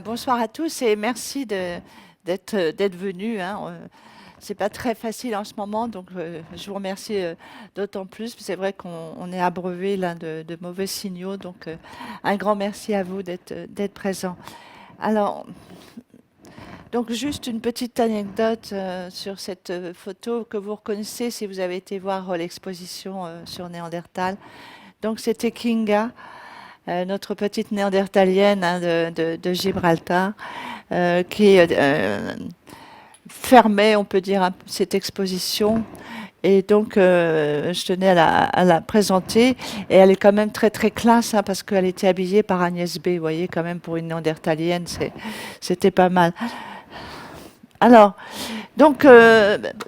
Bonsoir à tous et merci d'être venus, hein. C'est pas très facile en ce moment, donc je vous remercie d'autant plus. C'est vrai qu'on est abreuvé là de mauvais signaux, donc un grand merci à vous d'être présents. Alors, donc juste une petite anecdote sur cette photo que vous reconnaissez si vous avez été voir l'exposition sur Néandertal. Donc c'était Kinga, notre petite néandertalienne, hein, de Gibraltar, qui fermait, on peut dire, cette exposition. Et donc, je tenais à la présenter. Et elle est quand même très, très classe, hein, parce qu'elle était habillée par Agnès B. Vous voyez, quand même, pour une néandertalienne, c'était pas mal. Alors, donc,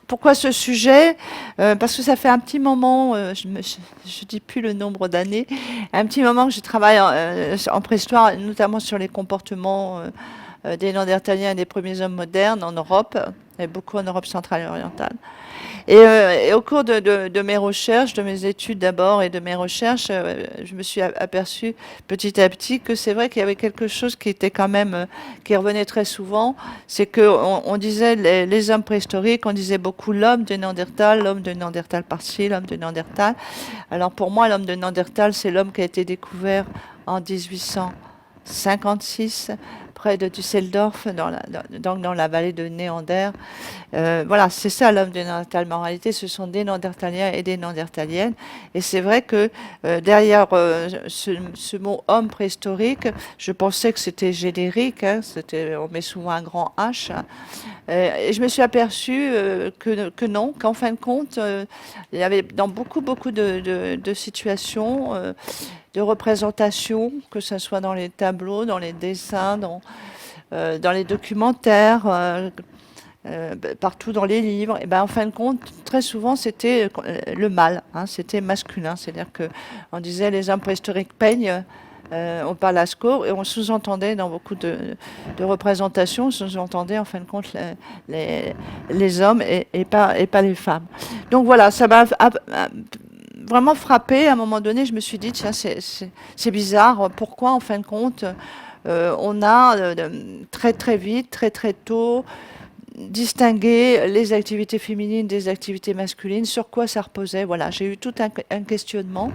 pourquoi ce sujet? Parce que ça fait un petit moment, je ne dis plus le nombre d'années, un petit moment que je travaille en préhistoire, notamment sur les comportements des Néandertaliens et des premiers hommes modernes en Europe, et beaucoup en Europe centrale et orientale. Et au cours de mes recherches, de mes études d'abord et de mes recherches, je me suis aperçue petit à petit que c'est vrai qu'il y avait quelque chose qui était quand même, qui revenait très souvent, c'est qu'on disait les hommes préhistoriques, on disait beaucoup l'homme de Néandertal par-ci, l'homme de Néandertal. Alors pour moi, l'homme de Néandertal, c'est l'homme qui a été découvert en 1856 près de Düsseldorf, dans la vallée de Néander. Voilà, c'est ça l'homme de Néandertal. Mais en réalité, ce sont des Néandertaliens et des Néandertaliennes. Et c'est vrai que derrière ce mot homme préhistorique, je pensais que c'était générique. Hein, on met souvent un grand H. Hein. Et je me suis aperçue que non, qu'en fin de compte, il y avait dans beaucoup de situations, de représentations, que ce soit dans les tableaux, dans les dessins, dans les documentaires, partout dans les livres, et ben en fin de compte, très souvent c'était le mâle, hein, c'était masculin, c'est-à-dire que on disait les hommes préhistoriques peignent, on parle à score, et on sous-entendait dans beaucoup de représentations, on sous-entendait en fin de compte les, les hommes et pas les femmes. Donc voilà, ça m'a vraiment frappé. À un moment donné, je me suis dit, tiens, c'est bizarre, pourquoi en fin de compte on a très très vite, très très tôt, distinguer les activités féminines des activités masculines, sur quoi ça reposait. Voilà, j'ai eu tout un questionnement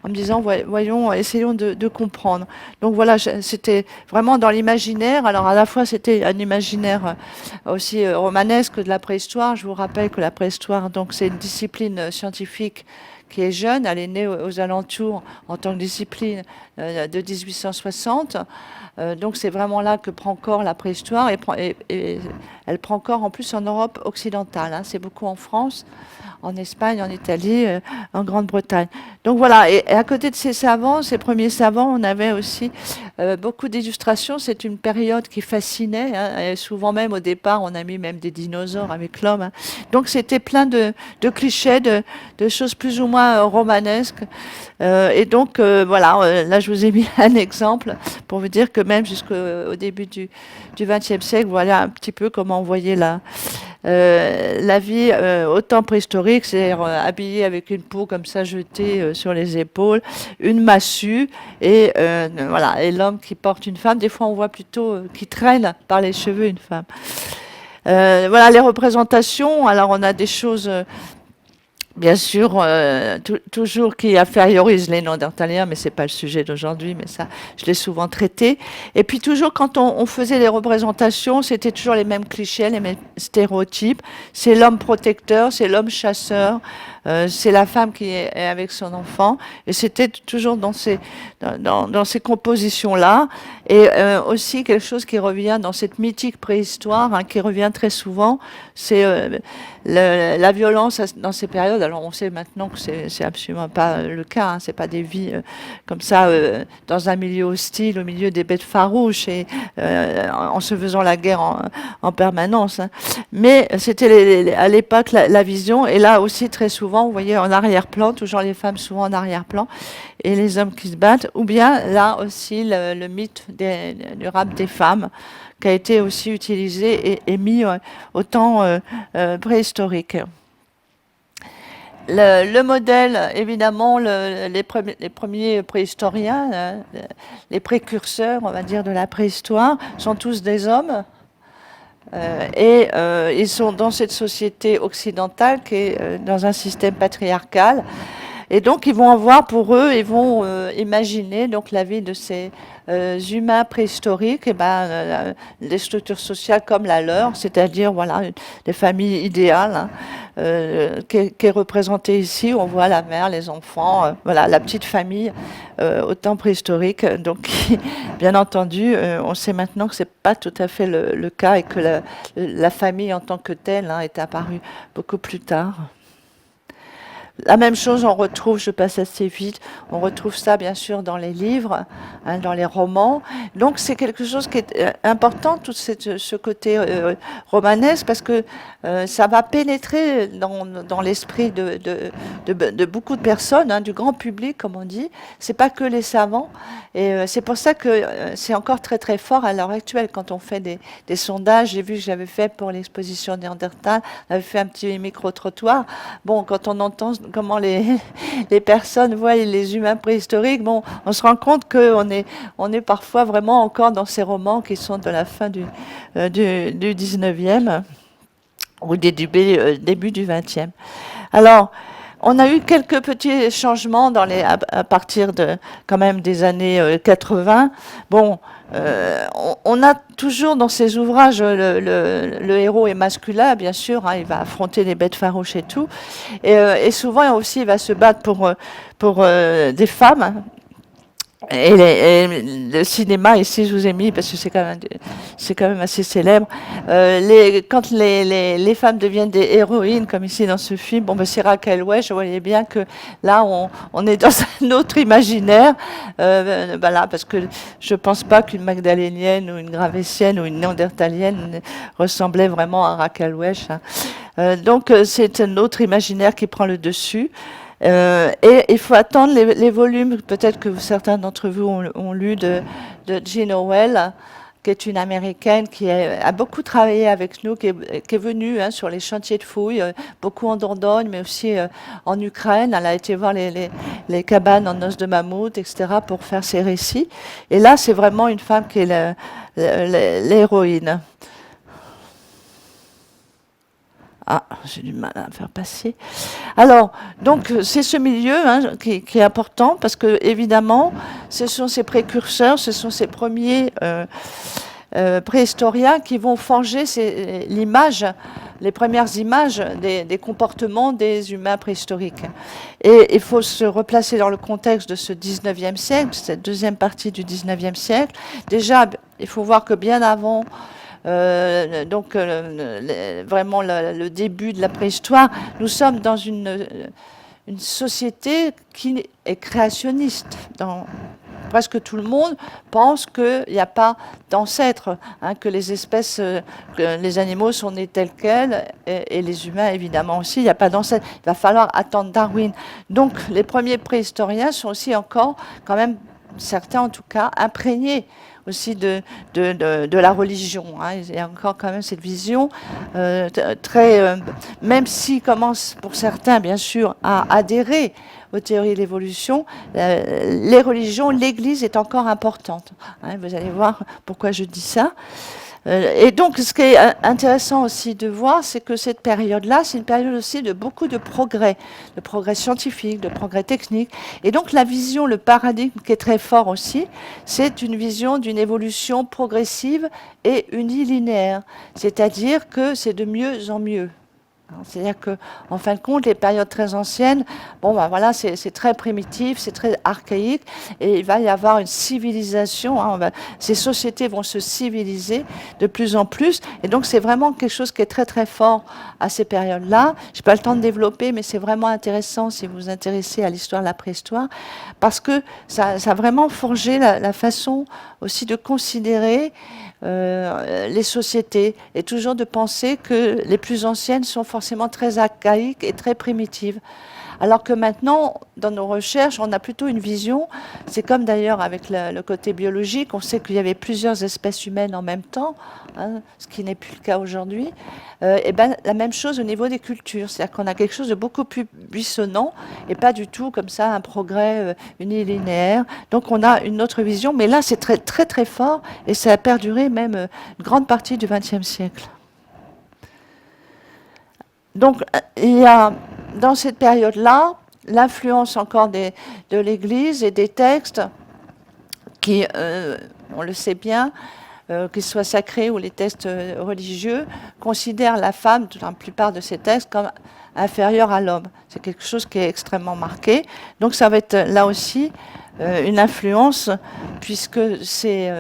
en me disant, voyons, essayons de comprendre. Donc voilà, c'était vraiment dans l'imaginaire. Alors à la fois, c'était un imaginaire aussi romanesque de la préhistoire. Je vous rappelle que la préhistoire, donc c'est une discipline scientifique qui est jeune. Elle est née aux alentours en tant que discipline de 1860. Donc c'est vraiment là que prend corps la préhistoire et elle prend corps en plus en Europe occidentale. Hein. C'est beaucoup en France, en Espagne, en Italie, en Grande-Bretagne. Donc voilà, et à côté de ces savants, ces premiers savants, on avait aussi beaucoup d'illustrations. C'est une période qui fascinait. Hein, et souvent même au départ, on a mis même des dinosaures avec l'homme. Hein. Donc c'était plein de clichés, de choses plus ou moins romanesques. Et donc voilà, là je vous ai mis un exemple pour vous dire que même jusqu'au début du XXe siècle, voilà un petit peu comment on voyait la vie au temps préhistorique, c'est-à-dire habillé avec une peau comme ça jetée sur les épaules, une massue et voilà, et l'homme qui porte une femme. Des fois, on voit plutôt qui traîne par les cheveux une femme. Voilà les représentations. Alors, on a des choses bien sûr, toujours qui infériorise les Néandertaliens, mais c'est pas le sujet d'aujourd'hui, mais ça, je l'ai souvent traité. Et puis toujours, quand on faisait les représentations, c'était toujours les mêmes clichés, les mêmes stéréotypes. C'est l'homme protecteur, c'est l'homme chasseur, c'est la femme qui est avec son enfant. Et c'était toujours dans ces compositions-là. Et aussi quelque chose qui revient dans cette mythique préhistoire, hein, qui revient très souvent, c'est la violence dans ces périodes. Alors on sait maintenant que c'est absolument pas le cas. Hein, c'est pas des vies comme ça dans un milieu hostile, au milieu des bêtes farouches et en se faisant la guerre en permanence. Hein. Mais c'était à l'époque la vision. Et là aussi très souvent, vous voyez en arrière-plan, toujours les femmes souvent en arrière-plan et les hommes qui se battent. Ou bien là aussi le mythe du rap des femmes qui a été aussi utilisé et mis au temps préhistorique. Le modèle, évidemment, les premiers préhistoriens, les précurseurs, on va dire, de la préhistoire, sont tous des hommes. Ils sont dans cette société occidentale qui est dans un système patriarcal. Et donc, ils vont avoir pour eux, ils vont imaginer donc la vie de ces humains préhistoriques, et ben, des structures sociales comme la leur, c'est-à-dire voilà, des familles idéales, hein, qui est représentée ici. On voit la mère, les enfants, voilà, la petite famille au temps préhistorique. Donc, bien entendu, on sait maintenant que c'est pas tout à fait le cas et que la famille en tant que telle, hein, est apparue beaucoup plus tard. La même chose, on retrouve, je passe assez vite, on retrouve ça bien sûr dans les livres, hein, dans les romans. Donc c'est quelque chose qui est important, tout ce côté romanesque, parce que ça va pénétrer dans l'esprit de beaucoup de personnes, hein, du grand public, comme on dit. C'est pas que les savants. Et c'est pour ça que c'est encore très très fort à l'heure actuelle. Quand on fait des sondages, j'ai vu que j'avais fait pour l'exposition Néandertal, on avait fait un petit micro-trottoir. Bon, quand on entend comment les personnes voient les humains préhistoriques, bon, on se rend compte qu'on est parfois vraiment encore dans ces romans qui sont de la fin du 19e ou des début du 20e. Alors, on a eu quelques petits changements à partir de quand même des années 80. Bon, on a toujours dans ces ouvrages le héros est masculin, bien sûr, hein, il va affronter des bêtes farouches et tout, et souvent aussi il va se battre pour des femmes. Et le cinéma, ici, je vous ai mis, parce que c'est quand même assez célèbre, quand les femmes deviennent des héroïnes, comme ici dans ce film, bon, ben, c'est Raquel Welch, je voyais bien que là, on est dans un autre imaginaire, voilà, parce que je pense pas qu'une Magdalénienne ou une Gravétienne ou une Néandertalienne ressemblait vraiment à Raquel Welch, hein. Donc, c'est un autre imaginaire qui prend le dessus. Et il faut attendre les volumes, peut-être que certains d'entre vous ont lu de Jean Howell, qui est une Américaine qui a beaucoup travaillé avec nous, qui est venue, hein, sur les chantiers de fouilles, beaucoup en Dordogne, mais aussi en Ukraine. Elle a été voir les cabanes en os de mammouth, etc., pour faire ses récits. Et là, c'est vraiment une femme qui est l'héroïne. Ah, j'ai du mal à faire passer. Alors, donc, c'est ce milieu, hein, qui est important parce que, évidemment, ce sont ces précurseurs, ce sont ces premiers préhistoriens qui vont forger l'image, les premières images des comportements des humains préhistoriques. Et il faut se replacer dans le contexte de ce 19e siècle, cette deuxième partie du 19e siècle. Déjà, il faut voir que bien avant vraiment le début de la préhistoire, nous sommes dans une société qui est créationniste. Presque tout le monde pense qu'il n'y a pas d'ancêtres, hein, que les espèces, que les animaux sont nés tels quels, et les humains évidemment aussi, il n'y a pas d'ancêtres. Il va falloir attendre Darwin. Donc les premiers préhistoriens sont aussi encore, quand même, certains en tout cas, imprégnés aussi de la religion, hein. Il y a encore quand même cette vision très, même s'ils commencent pour certains bien sûr à adhérer aux théories de l'évolution, les religions, l'Église est encore importante, hein. Vous allez voir pourquoi je dis ça. Et donc, ce qui est intéressant aussi de voir, c'est que cette période-là, c'est une période aussi de beaucoup de progrès scientifiques, de progrès techniques. Et donc, la vision, le paradigme qui est très fort aussi, c'est une vision d'une évolution progressive et unilinéaire. C'est-à-dire que c'est de mieux en mieux. C'est-à-dire qu'en fin de compte, les périodes très anciennes, bon, ben voilà, c'est très primitif, c'est très archaïque, et il va y avoir une civilisation, hein, ces sociétés vont se civiliser de plus en plus, et donc c'est vraiment quelque chose qui est très très fort à ces périodes-là. Je n'ai pas le temps de développer, mais c'est vraiment intéressant si vous vous intéressez à l'histoire de la préhistoire, parce que ça a vraiment forgé la façon aussi de considérer les sociétés, et toujours de penser que les plus anciennes sont forcément très archaïques et très primitives. Alors que maintenant, dans nos recherches, on a plutôt une vision, c'est comme d'ailleurs avec le côté biologique, on sait qu'il y avait plusieurs espèces humaines en même temps, hein, ce qui n'est plus le cas aujourd'hui. Et ben, la même chose au niveau des cultures, c'est-à-dire qu'on a quelque chose de beaucoup plus buissonnant et pas du tout comme ça un progrès unilinéaire. Donc on a une autre vision, mais là c'est très très très fort et ça a perduré même une grande partie du XXe siècle. Donc, il y a dans cette période-là l'influence encore de l'Église et des textes qui, on le sait bien, qu'ils soient sacrés ou les textes religieux, considèrent la femme, dans la plupart de ces textes, comme inférieure à l'homme. C'est quelque chose qui est extrêmement marqué. Donc, ça va être là aussi une influence, puisque ces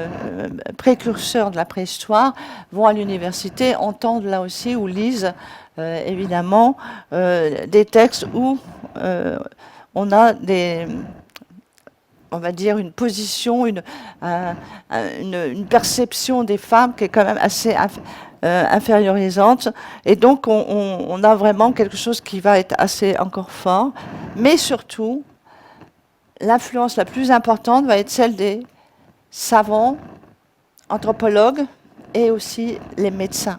précurseurs de la préhistoire vont à l'université, entendent là aussi ou lisent évidemment des textes où on a on va dire une position, une perception des femmes qui est quand même assez infériorisante. Et donc on a vraiment quelque chose qui va être assez encore fort. Mais surtout, l'influence la plus importante va être celle des savants, anthropologues et aussi les médecins.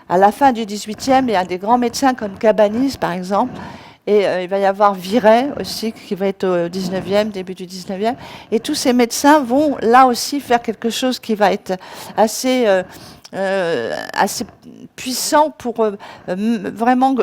À la fin du XVIIIe, il y a des grands médecins comme Cabanis, par exemple, et il va y avoir Viret aussi, qui va être au XIXe, début du XIXe. Et tous ces médecins vont là aussi faire quelque chose qui va être assez puissant pour vraiment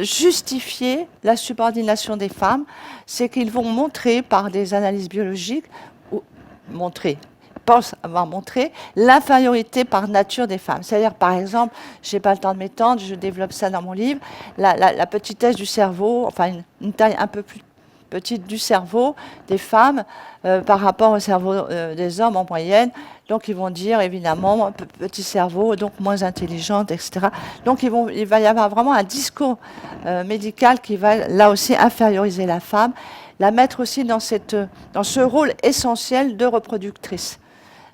justifier la subordination des femmes. C'est qu'ils vont montrer par des analyses biologiques, ou montrer, pense avoir montré l'infériorité par nature des femmes. C'est-à-dire, par exemple, je n'ai pas le temps de m'étendre, je développe ça dans mon livre, la petitesse du cerveau, enfin une taille un peu plus petite du cerveau des femmes par rapport au cerveau des hommes en moyenne. Donc ils vont dire évidemment petit cerveau, donc moins intelligente, etc. Donc il va y avoir vraiment un discours médical qui va là aussi inférioriser la femme, la mettre aussi dans ce rôle essentiel de reproductrice.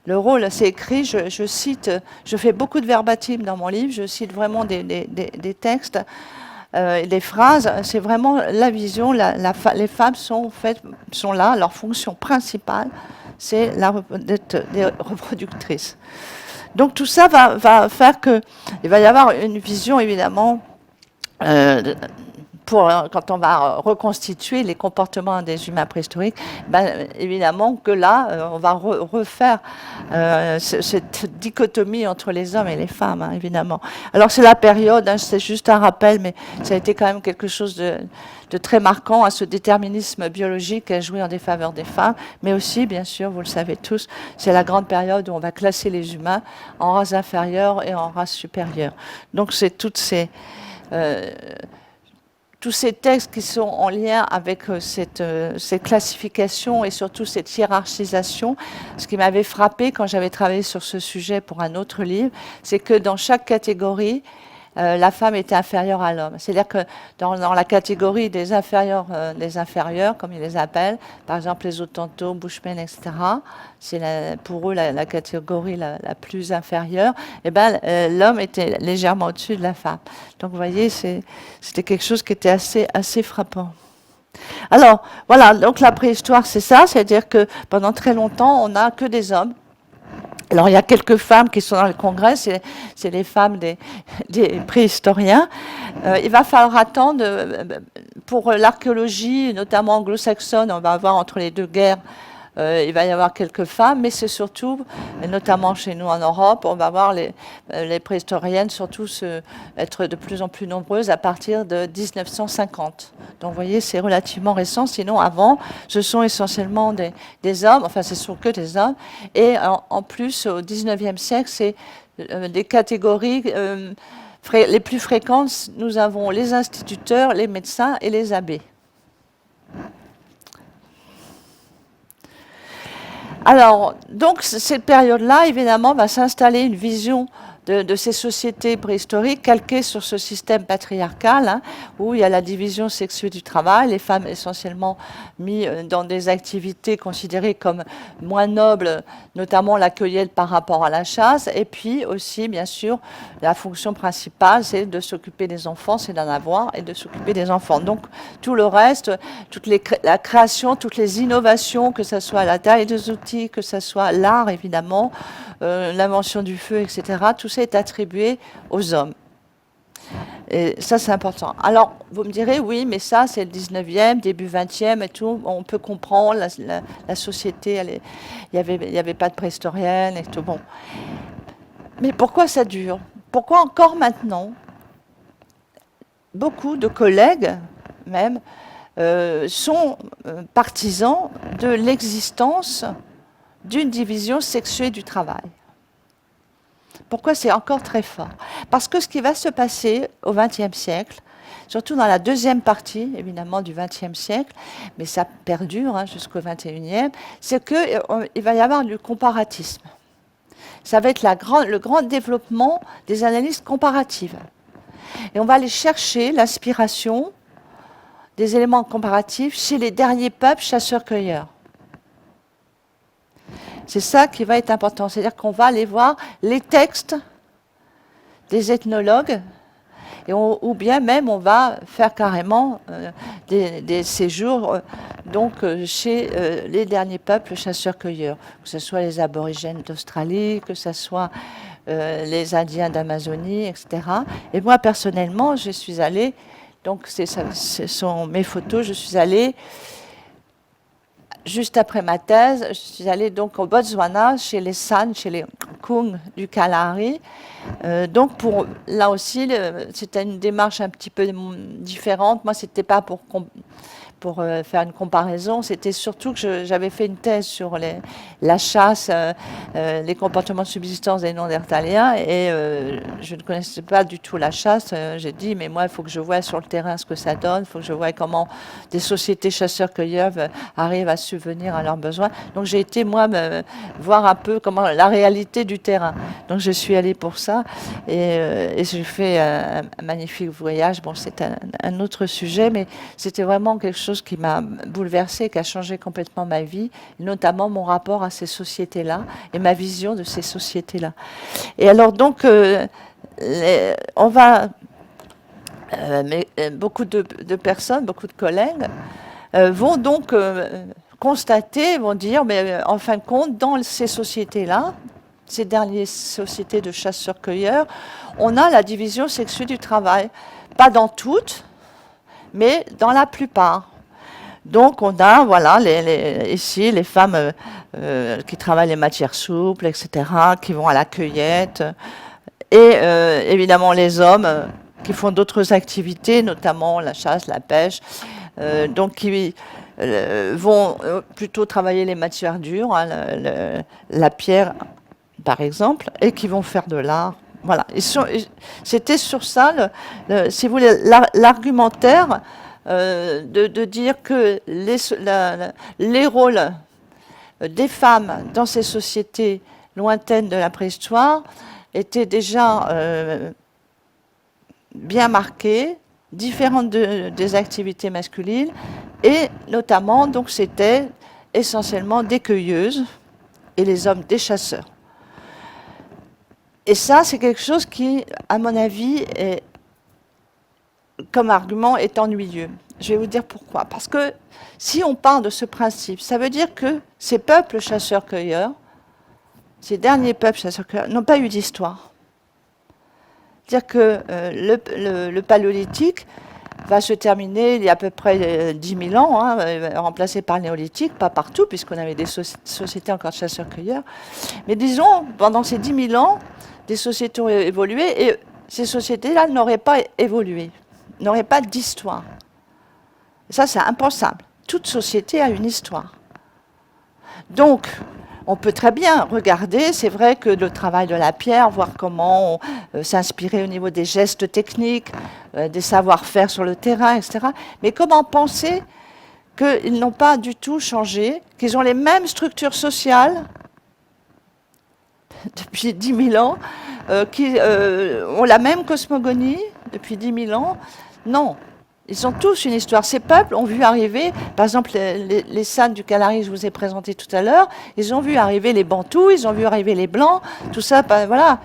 Le rôle, c'est écrit, je cite, je fais beaucoup de verbatim dans mon livre, je cite vraiment des textes, des phrases, c'est vraiment la vision, les femmes sont là, leur fonction principale, c'est d'être des reproductrices. Donc tout ça va faire qu'il va y avoir une vision évidemment quand on va reconstituer les comportements des humains préhistoriques, ben, évidemment que là, on va refaire cette dichotomie entre les hommes et les femmes, hein, évidemment. Alors c'est la période, hein, c'est juste un rappel, mais ça a été quand même quelque chose de très marquant à ce déterminisme biologique qui a joué en défaveur des femmes, mais aussi, bien sûr, vous le savez tous, c'est la grande période où on va classer les humains en race inférieure et en race supérieure. Donc c'est tous ces textes qui sont en lien avec cette classification et surtout cette hiérarchisation. Ce qui m'avait frappé quand j'avais travaillé sur ce sujet pour un autre livre, c'est que dans chaque catégorie, la femme était inférieure à l'homme. C'est-à-dire que dans la catégorie des inférieurs, comme ils les appellent, par exemple les Hottentots, Bushmen, etc., c'est pour eux la catégorie la plus inférieure, et ben, l'homme était légèrement au-dessus de la femme. Donc vous voyez, c'était quelque chose qui était assez frappant. Alors, voilà, donc la préhistoire, c'est ça, c'est-à-dire que pendant très longtemps, on n'a que des hommes. Alors, il y a quelques femmes qui sont dans le congrès, c'est les femmes des préhistoriens. Il va falloir attendre, pour l'archéologie, notamment anglo-saxonne, on va avoir entre les deux guerres, il va y avoir quelques femmes, mais c'est surtout, notamment chez nous en Europe, on va voir les préhistoriennes surtout être de plus en plus nombreuses à partir de 1950. Donc vous voyez, c'est relativement récent, sinon avant, ce sont essentiellement des hommes, enfin ce sont que des hommes, et en plus au 19e siècle, c'est des catégories les plus fréquentes, nous avons les instituteurs, les médecins et les abbés. Alors, donc, cette période-là, évidemment, va s'installer une vision de ces sociétés préhistoriques calquées sur ce système patriarcal, hein, où il y a la division sexuelle du travail, les femmes essentiellement mises dans des activités considérées comme moins nobles, notamment la cueillette par rapport à la chasse, et puis aussi, bien sûr, la fonction principale, c'est de s'occuper des enfants, c'est d'en avoir et de s'occuper des enfants. Donc, tout le reste, la création, toutes les innovations, que ce soit la taille des outils, que ce soit l'art, évidemment, l'invention du feu, etc., tout ça est attribué aux hommes. Et ça, c'est important. Alors, vous me direz, oui, mais ça, c'est le 19e, début 20e et tout. On peut comprendre, la société, il n'y avait pas de préhistorienne et tout. Bon. Mais pourquoi ça dure? Pourquoi encore maintenant, beaucoup de collègues, même, sont partisans de l'existence d'une division sexuée du travail? Pourquoi c'est encore très fort? Parce que ce qui va se passer au XXe siècle, surtout dans la deuxième partie, évidemment, du XXe siècle, mais ça perdure hein, jusqu'au XXIe, c'est qu'il va y avoir du comparatisme. Ça va être le grand développement des analyses comparatives. Et on va aller chercher l'inspiration des éléments comparatifs chez les derniers peuples chasseurs-cueilleurs. C'est ça qui va être important, c'est-à-dire qu'on va aller voir les textes des ethnologues, ou bien même on va faire carrément des séjours chez les derniers peuples chasseurs-cueilleurs, que ce soit les aborigènes d'Australie, que ce soit les Indiens d'Amazonie, etc. Et moi personnellement, je suis allée, donc ce sont mes photos, je suis allée juste après ma thèse, je suis allée donc au Botswana, chez les San, chez les Kung du Kalahari. Donc là aussi, c'était une démarche un petit peu différente. Moi, c'était pas pour faire une comparaison, c'était surtout que j'avais fait une thèse sur la chasse, les comportements de subsistance des Néandertaliens, et je ne connaissais pas du tout la chasse. J'ai dit, mais moi, il faut que je voie sur le terrain ce que ça donne, il faut que je voie comment des sociétés chasseurs-cueilleurs arrivent à subvenir à leurs besoins. Donc j'ai été, moi, voir un peu comment la réalité du terrain. Donc je suis allée pour ça, et j'ai fait un magnifique voyage. Bon, c'est un autre sujet, mais c'était vraiment quelque chose qui m'a bouleversée, qui a changé complètement ma vie, notamment mon rapport à ces sociétés-là et ma vision de ces sociétés-là. Et alors donc, on va, beaucoup de personnes, beaucoup de collègues vont donc constater, vont dire, mais en fin de compte, dans ces sociétés-là, ces dernières sociétés de chasseurs-cueilleurs, on a la division sexuelle du travail. Pas dans toutes, mais dans la plupart. Donc on a, voilà, ici les femmes qui travaillent les matières souples, etc., qui vont à la cueillette, et évidemment les hommes qui font d'autres activités, notamment la chasse, la pêche, donc qui vont plutôt travailler les matières dures, hein, la pierre par exemple, et qui vont faire de l'art. Voilà. C'était sur ça, si vous voulez, l'argumentaire de dire que les rôles des femmes dans ces sociétés lointaines de la préhistoire étaient déjà bien marqués, différentes des activités masculines, et notamment, donc, c'était essentiellement des cueilleuses et les hommes des chasseurs. Et ça, c'est quelque chose qui, à mon avis, comme argument, est ennuyeux. Je vais vous dire pourquoi. Parce que si on part de ce principe, ça veut dire que ces peuples chasseurs-cueilleurs, ces derniers peuples chasseurs-cueilleurs, n'ont pas eu d'histoire. C'est-à-dire que le paléolithique va se terminer il y a à peu près 10 000 ans, hein, remplacé par le néolithique, pas partout, puisqu'on avait des sociétés encore de chasseurs-cueilleurs. Mais disons, pendant ces 10 000 ans, des sociétés ont évolué, et ces sociétés-là n'auraient pas évolué, n'auraient pas d'histoire. Ça, c'est impensable. Toute société a une histoire. Donc, on peut très bien regarder, c'est vrai que le travail de la pierre, voir comment s'inspirer au niveau des gestes techniques, des savoir-faire sur le terrain, etc. Mais comment penser qu'ils n'ont pas du tout changé, qu'ils ont les mêmes structures sociales depuis 10 000 ans, qui ont la même cosmogonie depuis 10 000 ans. Non, ils ont tous une histoire. Ces peuples ont vu arriver, par exemple, les San du Kalahari, je vous ai présenté tout à l'heure, ils ont vu arriver les Bantous, ils ont vu arriver les Blancs, tout ça, voilà.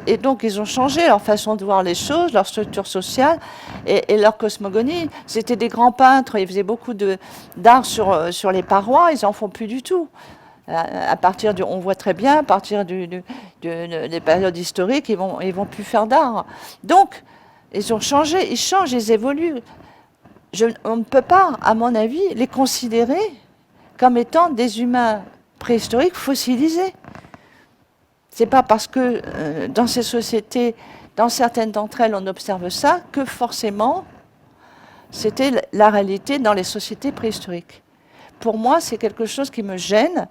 Et donc, ils ont changé leur façon de voir les choses, leur structure sociale et leur cosmogonie. C'était des grands peintres, ils faisaient beaucoup d'art sur les parois, ils n'en font plus du tout. À partir on voit très bien, à partir des périodes historiques, ils vont plus faire d'art. Donc, ils ont changé, ils changent, ils évoluent. On ne peut pas, à mon avis, les considérer comme étant des humains préhistoriques fossilisés. C'est pas parce que dans ces sociétés, dans certaines d'entre elles, on observe ça, que forcément, c'était la réalité dans les sociétés préhistoriques. Pour moi, c'est quelque chose qui me gêne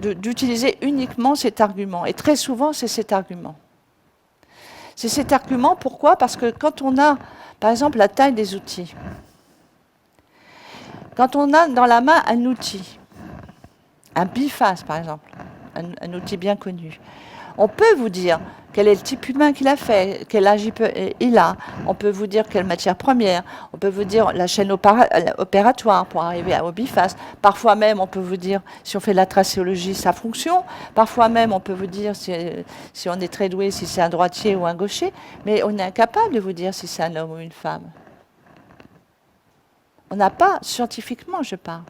d'utiliser uniquement cet argument. Et très souvent, c'est cet argument. C'est cet argument, pourquoi? Parce que quand on a, par exemple, la taille des outils, quand on a dans la main un outil, un biface par exemple, un outil bien connu, on peut vous dire quel est le type humain qu'il a fait, quel âge il a, on peut vous dire quelle matière première, on peut vous dire la chaîne opératoire pour arriver au biface. Parfois même, on peut vous dire, si on fait de la tracéologie, sa fonction. Parfois même, on peut vous dire, si on est très doué, si c'est un droitier ou un gaucher. Mais on est incapable de vous dire si c'est un homme ou une femme. On n'a pas, scientifiquement, je parle.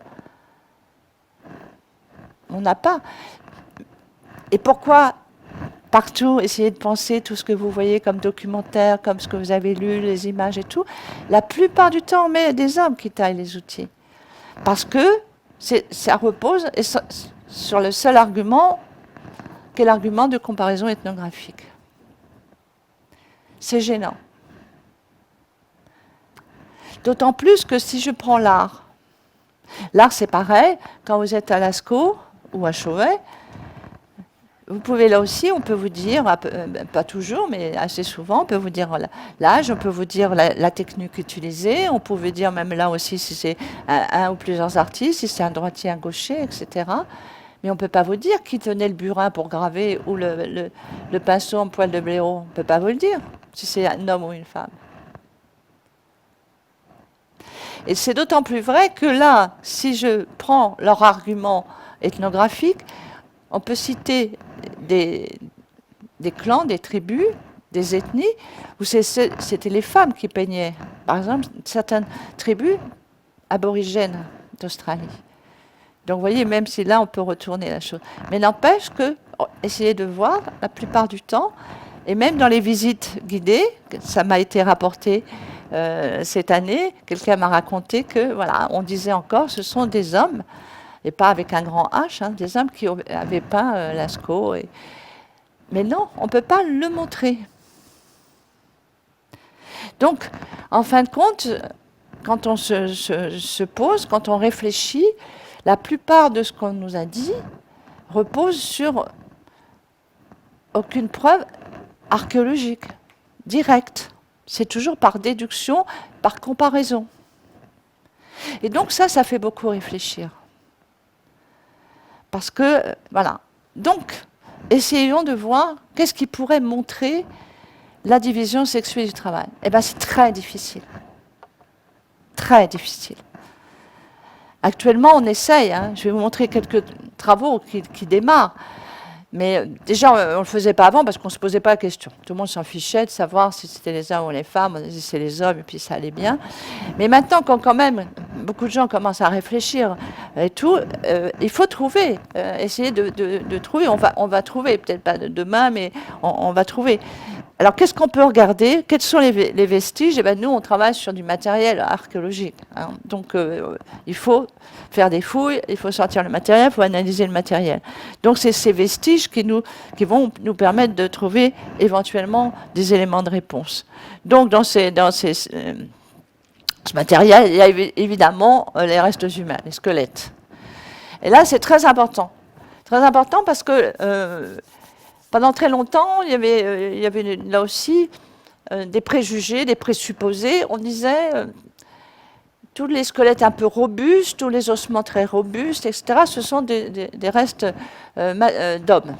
On n'a pas. Et pourquoi partout, essayez de penser tout ce que vous voyez comme documentaire, comme ce que vous avez lu, les images et tout. La plupart du temps, on met des hommes qui taillent les outils. Parce que ça repose sur le seul argument, qui est l'argument de comparaison ethnographique. C'est gênant. D'autant plus que si je prends l'art, c'est pareil, quand vous êtes à Lascaux ou à Chauvet, vous pouvez là aussi, on peut vous dire, pas toujours, mais assez souvent, on peut vous dire l'âge, on peut vous dire la technique utilisée, on peut vous dire même là aussi si c'est un ou plusieurs artistes, si c'est un droitier, un gaucher, etc. Mais on ne peut pas vous dire qui tenait le burin pour graver ou le pinceau en poil de blaireau. On ne peut pas vous le dire, si c'est un homme ou une femme. Et c'est d'autant plus vrai que là, si je prends leur argument ethnographique, on peut citer des clans, des tribus, des ethnies, où c'était les femmes qui peignaient. Par exemple, certaines tribus aborigènes d'Australie. Donc vous voyez, même si là, on peut retourner la chose. Mais n'empêche que, essayez de voir, la plupart du temps, et même dans les visites guidées, ça m'a été rapporté cette année, quelqu'un m'a raconté que, voilà, on disait encore, ce sont des hommes, et pas avec un grand H, hein, des hommes qui avaient peint Lascaux. Mais non, on ne peut pas le montrer. Donc, en fin de compte, quand on se pose, quand on réfléchit, la plupart de ce qu'on nous a dit repose sur aucune preuve archéologique, directe. C'est toujours par déduction, par comparaison. Et donc ça fait beaucoup réfléchir. Parce que, voilà. Donc, essayons de voir qu'est-ce qui pourrait montrer la division sexuelle du travail. Eh bien, c'est très difficile. Très difficile. Actuellement, on essaye. Hein. Je vais vous montrer quelques travaux qui démarrent. Mais déjà, on ne le faisait pas avant parce qu'on ne se posait pas la question. Tout le monde s'en fichait de savoir si c'était les hommes ou les femmes. On disait c'est les hommes et puis ça allait bien. Mais maintenant, quand même beaucoup de gens commencent à réfléchir et tout, il faut trouver, essayer de trouver. On va trouver, peut-être pas demain, mais on va trouver. Alors, qu'est-ce qu'on peut regarder? Quels sont les vestiges? Eh bien, nous, on travaille sur du matériel archéologique. Hein. Donc, il faut faire des fouilles, il faut sortir le matériel, il faut analyser le matériel. Donc, c'est ces vestiges qui vont nous permettre de trouver éventuellement des éléments de réponse. Donc, dans ce matériel, il y a évidemment les restes humains, les squelettes. Et là, c'est très important. Très important parce que pendant très longtemps, il y avait là aussi des préjugés, des présupposés. On disait tous les squelettes un peu robustes, tous les ossements très robustes, etc., ce sont des restes d'hommes.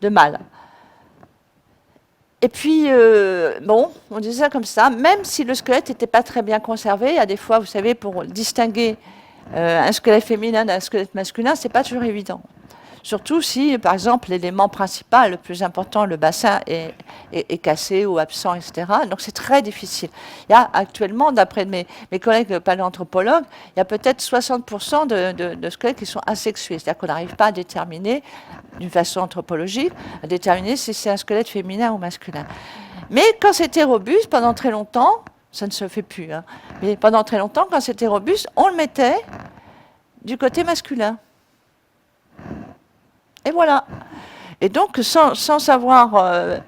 de mâle. Et puis, bon, on disait comme ça, même si le squelette n'était pas très bien conservé, il y a des fois, vous savez, pour distinguer un squelette féminin d'un squelette masculin, c'est pas toujours évident. Surtout si, par exemple, l'élément principal, le plus important, le bassin, est cassé ou absent, etc. Donc c'est très difficile. Il y a actuellement, d'après mes collègues paléanthropologues, il y a peut-être 60% de squelettes qui sont asexués. C'est-à-dire qu'on n'arrive pas à déterminer, d'une façon anthropologique, à déterminer si c'est un squelette féminin ou masculin. Mais quand c'était robuste, pendant très longtemps, ça ne se fait plus, hein, mais pendant très longtemps, quand c'était robuste, on le mettait du côté masculin. Et voilà. Et donc, sans savoir,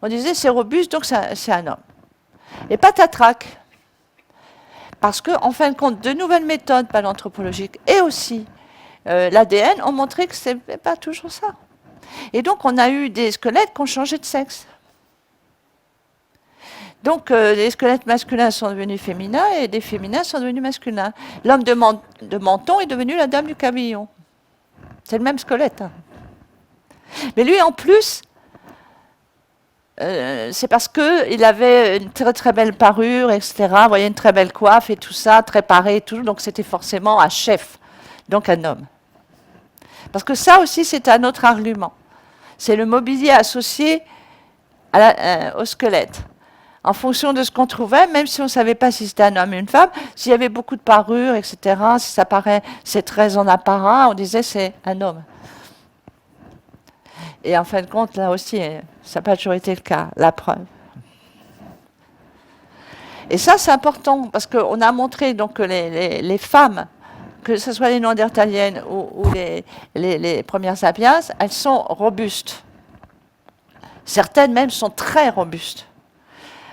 on disait c'est robuste, donc c'est un homme. Et patatrac. Parce qu'en fin de compte, de nouvelles méthodes paléanthropologiques et aussi l'ADN ont montré que ce n'est pas toujours ça. Et donc, on a eu des squelettes qui ont changé de sexe. Donc, les squelettes masculins sont devenus féminins et les féminins sont devenus masculins. L'homme de menton est devenu la dame du cabillon. C'est le même squelette. Hein. Mais lui, en plus, c'est parce qu'il avait une très très belle parure, etc. Vous voyez, une très belle coiffe et tout ça, très paré et tout. Donc c'était forcément un chef, donc un homme. Parce que ça aussi, c'est un autre argument. C'est le mobilier associé au squelette. En fonction de ce qu'on trouvait, même si on ne savait pas si c'était un homme ou une femme, s'il y avait beaucoup de parures, etc., si ça paraît, c'est très en apparat, on disait c'est un homme. Et en fin de compte, là aussi, ça n'a pas toujours été le cas, la preuve. Et ça, c'est important, parce qu'on a montré donc, que les femmes, que ce soit les néandertaliennes ou les premières sapiens, elles sont robustes. Certaines même sont très robustes.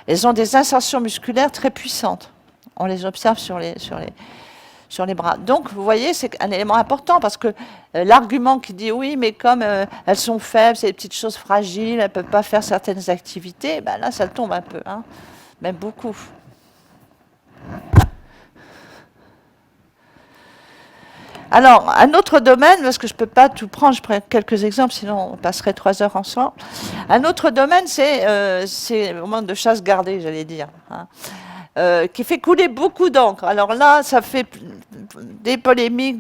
Elles ont des insertions musculaires très puissantes. On les observe sur les bras. Donc, vous voyez, c'est un élément important parce que l'argument qui dit oui, mais comme elles sont faibles, c'est des petites choses fragiles, elles ne peuvent pas faire certaines activités, ben là, ça tombe un peu, hein, même beaucoup. Alors, un autre domaine, parce que je ne peux pas tout prendre, je prends quelques exemples, sinon on passerait 3 heures ensemble. Un autre domaine, c'est le moment de chasse gardée, j'allais dire. Hein. Qui fait couler beaucoup d'encre. Alors là, ça fait des polémiques,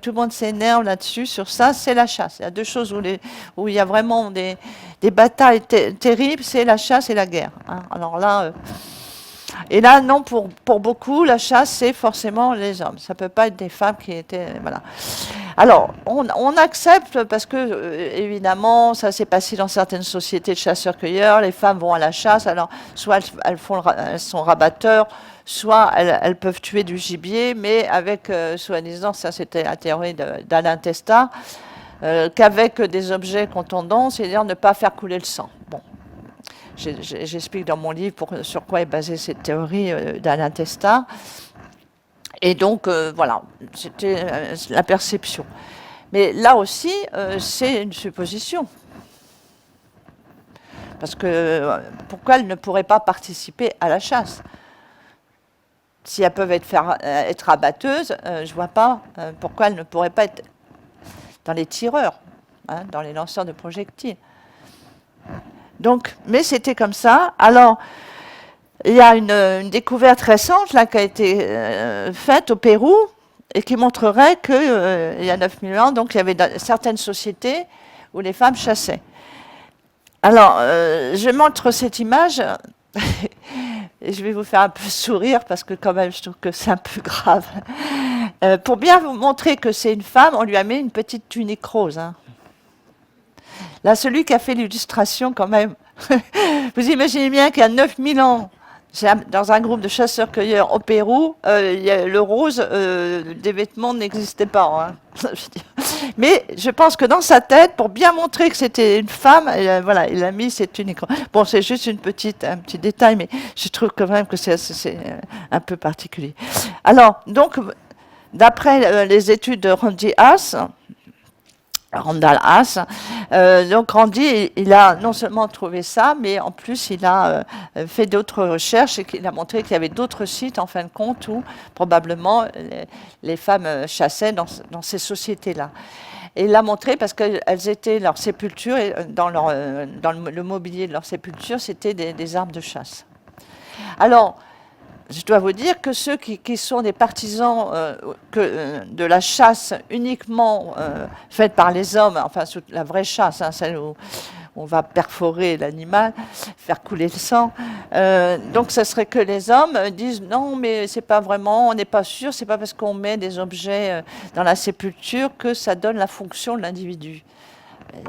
tout le monde s'énerve là-dessus, sur ça, c'est la chasse. Il y a deux choses où il y a vraiment des batailles terribles, c'est la chasse et la guerre. Hein. Alors là, et là, non, pour beaucoup, la chasse, c'est forcément les hommes. Ça ne peut pas être des femmes qui étaient... Voilà. Alors, on accepte parce que, évidemment, ça s'est passé dans certaines sociétés de chasseurs-cueilleurs, les femmes vont à la chasse, alors soit elles sont rabatteurs, soit elles peuvent tuer du gibier, mais avec, soi-disant, ça c'était la théorie d'Alain Testard, qu'avec des objets contondants, c'est-à-dire ne pas faire couler le sang. Bon. J'explique dans mon livre sur quoi est basée cette théorie d'Alain Testard. Et donc, voilà, c'était la perception. Mais là aussi, c'est une supposition. Parce que pourquoi elles ne pourraient pas participer à la chasse? Si elles peuvent être abatteuses, je ne vois pas pourquoi elles ne pourraient pas être dans les tireurs, hein, dans les lanceurs de projectiles. Donc, mais c'était comme ça. Alors, il y a une découverte récente là, qui a été faite au Pérou et qui montrerait qu'il y a 9000 ans, donc il y avait certaines sociétés où les femmes chassaient. Alors, je montre cette image et je vais vous faire un peu sourire parce que quand même je trouve que c'est un peu grave. Pour bien vous montrer que c'est une femme, on lui a mis une petite tunique rose. Hein. Là, celui qui a fait l'illustration, quand même, vous imaginez bien qu'il y a 9000 ans, dans un groupe de chasseurs-cueilleurs au Pérou, le rose des vêtements n'existait pas. Hein. Mais je pense que dans sa tête, pour bien montrer que c'était une femme, voilà, il a mis cette tunique. Bon, c'est juste un petit détail, mais je trouve quand même que c'est un peu particulier. Alors, donc, d'après les études de Randy Haas, Randall Haas. Donc Randy, il a non seulement trouvé ça, mais en plus il a fait d'autres recherches et il a montré qu'il y avait d'autres sites, en fin de compte, où probablement les femmes chassaient dans ces sociétés-là. Et il l'a montré parce qu'elles étaient, leur sépulture, dans le mobilier de leur sépulture, c'était des armes de chasse. Alors, je dois vous dire que ceux qui sont des partisans de la chasse uniquement faite par les hommes, enfin la vraie chasse, hein, celle où on va perforer l'animal, faire couler le sang, donc ce serait que les hommes disent non, mais c'est pas vraiment, on n'est pas sûr, c'est pas parce qu'on met des objets dans la sépulture que ça donne la fonction de l'individu.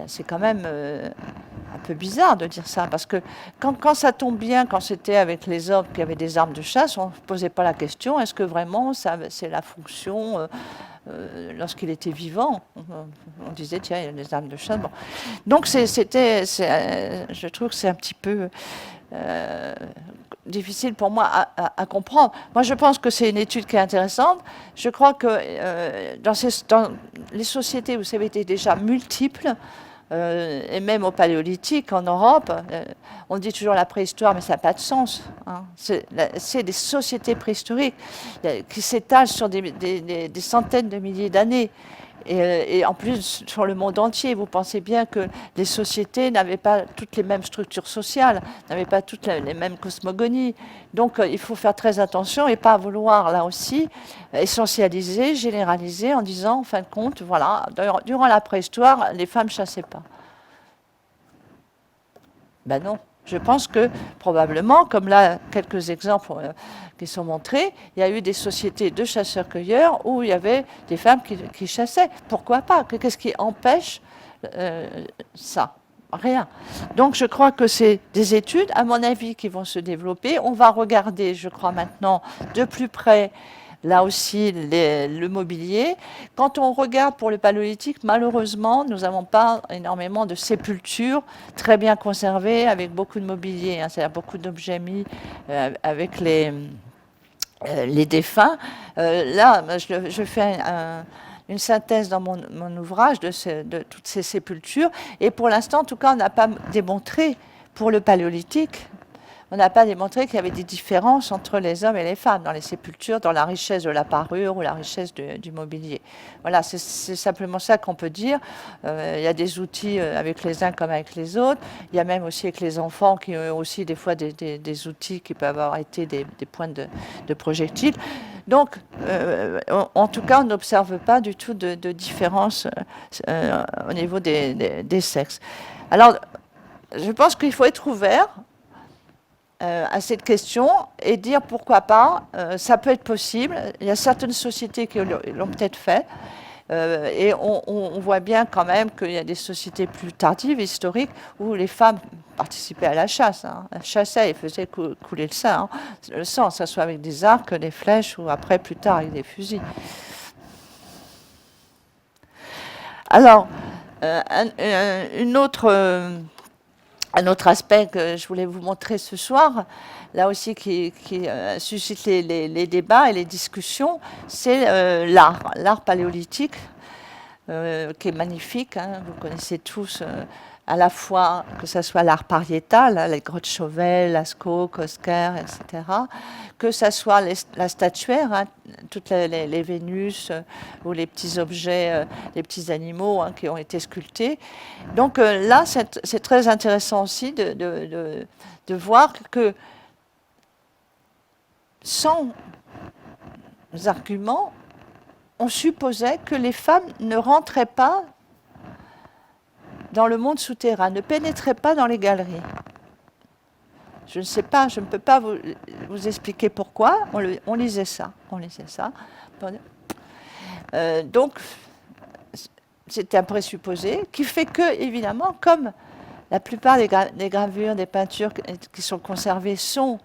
C'est quand même un peu bizarre de dire ça, parce que quand ça tombe bien, quand c'était avec les hommes qui avaient des armes de chasse, on ne posait pas la question, est-ce que vraiment c'est la fonction lorsqu'il était vivant? On disait, tiens, il y a des armes de chasse. Bon. Donc je trouve que c'est un petit peu difficile pour moi à comprendre. Moi, je pense que c'est une étude qui est intéressante. Je crois que dans les sociétés où ça avait été déjà multiples, et même au Paléolithique, en Europe, on dit toujours la préhistoire, mais ça n'a pas de sens. Hein. C'est des sociétés préhistoriques qui s'étalent sur des centaines de milliers d'années. Et en plus, sur le monde entier, vous pensez bien que les sociétés n'avaient pas toutes les mêmes structures sociales, n'avaient pas toutes les mêmes cosmogonies. Donc, il faut faire très attention et pas vouloir, là aussi, essentialiser, généraliser en disant, en fin de compte, voilà, durant la préhistoire, les femmes ne chassaient pas. Ben non. Je pense que probablement, comme là, quelques exemples qui sont montrés, il y a eu des sociétés de chasseurs-cueilleurs où il y avait des femmes qui chassaient. Pourquoi pas? Qu'est-ce qui empêche ça? Rien. Donc je crois que c'est des études, à mon avis, qui vont se développer. On va regarder, je crois maintenant, de plus près là aussi le mobilier. Quand on regarde pour le Paléolithique, malheureusement, nous n'avons pas énormément de sépultures très bien conservées avec beaucoup de mobilier, hein, c'est-à-dire beaucoup d'objets mis avec les défunts. Là, je fais une synthèse dans mon ouvrage de toutes ces sépultures, et pour l'instant, en tout cas, on n'a pas démontré pour le Paléolithique, on n'a pas démontré qu'il y avait des différences entre les hommes et les femmes dans les sépultures, dans la richesse de la parure ou la richesse du mobilier. Voilà, c'est simplement ça qu'on peut dire. Il y a des outils avec les uns comme avec les autres. Il y a même aussi avec les enfants qui ont aussi des fois des outils qui peuvent avoir été des points de projectiles. Donc, en tout cas, on n'observe pas du tout de différence au niveau des sexes. Alors, je pense qu'il faut être ouvert à cette question et dire pourquoi pas, ça peut être possible. Il y a certaines sociétés qui l'ont peut-être fait, et on voit bien quand même qu'il y a des sociétés plus tardives, historiques, où les femmes participaient à la chasse. Hein. Elles chassaient et faisaient couler le sang, que ce soit avec des arcs, des flèches, ou après, plus tard, avec des fusils. Alors, un autre aspect que je voulais vous montrer ce soir, là aussi qui suscite les débats et les discussions, c'est l'art paléolithique, qui est magnifique. Hein, vous connaissez tous à la fois que ce soit l'art pariétal, les grottes Chauvel, Lascaux, Cosquer, etc., que ce soit la statuaire, hein, toutes les Vénus ou les petits objets, les petits animaux hein, qui ont été sculptés. Donc là, c'est très intéressant aussi de voir que sans arguments, on supposait que les femmes ne rentraient pas dans le monde souterrain, ne pénétraient pas dans les galeries. Je ne sais pas, je ne peux pas vous expliquer pourquoi. On lisait ça. Donc, c'était un présupposé qui fait que, évidemment, comme la plupart des gravures, des peintures qui sont conservées sont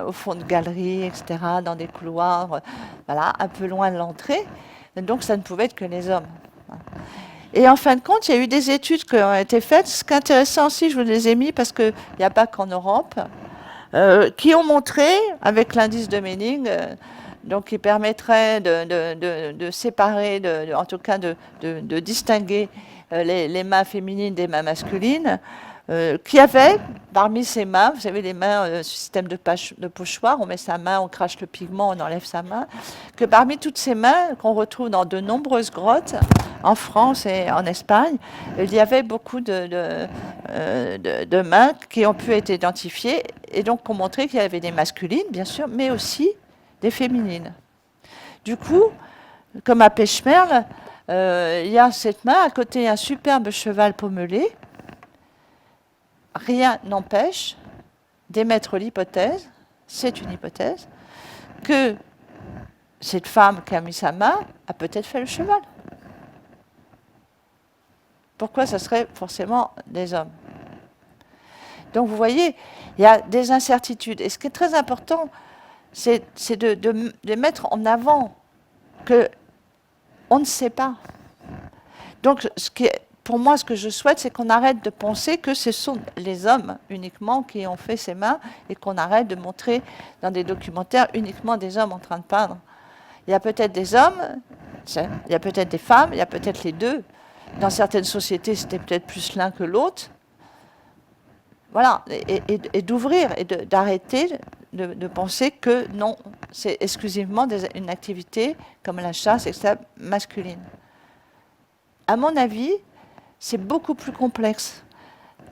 au fond de galeries, etc., dans des couloirs, voilà, un peu loin de l'entrée, donc ça ne pouvait être que les hommes. Et en fin de compte, il y a eu des études qui ont été faites. Ce qui est intéressant aussi, je vous les ai mis parce qu'il n'y a pas qu'en Europe, qui ont montré, avec l'indice de Manning, donc qui permettrait de séparer, en tout cas de distinguer les mains féminines des mains masculines, qui avait parmi ces mains, vous savez les mains, système de pochoir, on met sa main, on crache le pigment, on enlève sa main, que parmi toutes ces mains qu'on retrouve dans de nombreuses grottes, en France et en Espagne, il y avait beaucoup de mains qui ont pu être identifiées et donc ont montré qu'il y avait des masculines, bien sûr, mais aussi des féminines. Du coup, comme à Pêche-Merle, il y a cette main, à côté un superbe cheval pommelé. Rien n'empêche d'émettre l'hypothèse, c'est une hypothèse, que cette femme qui a mis sa main a peut-être fait le cheval. Pourquoi ça serait forcément des hommes? Donc vous voyez, il y a des incertitudes. Et ce qui est très important, c'est de mettre en avant qu'on ne sait pas. Donc pour moi, ce que je souhaite, c'est qu'on arrête de penser que ce sont les hommes uniquement qui ont fait ces mains et qu'on arrête de montrer dans des documentaires uniquement des hommes en train de peindre. Il y a peut-être des hommes, il y a peut-être des femmes, il y a peut-être les deux. Dans certaines sociétés, c'était peut-être plus l'un que l'autre. Voilà, et d'ouvrir et d'arrêter de penser que non, c'est exclusivement une activité comme la chasse, etc., masculine. À mon avis, c'est beaucoup plus complexe.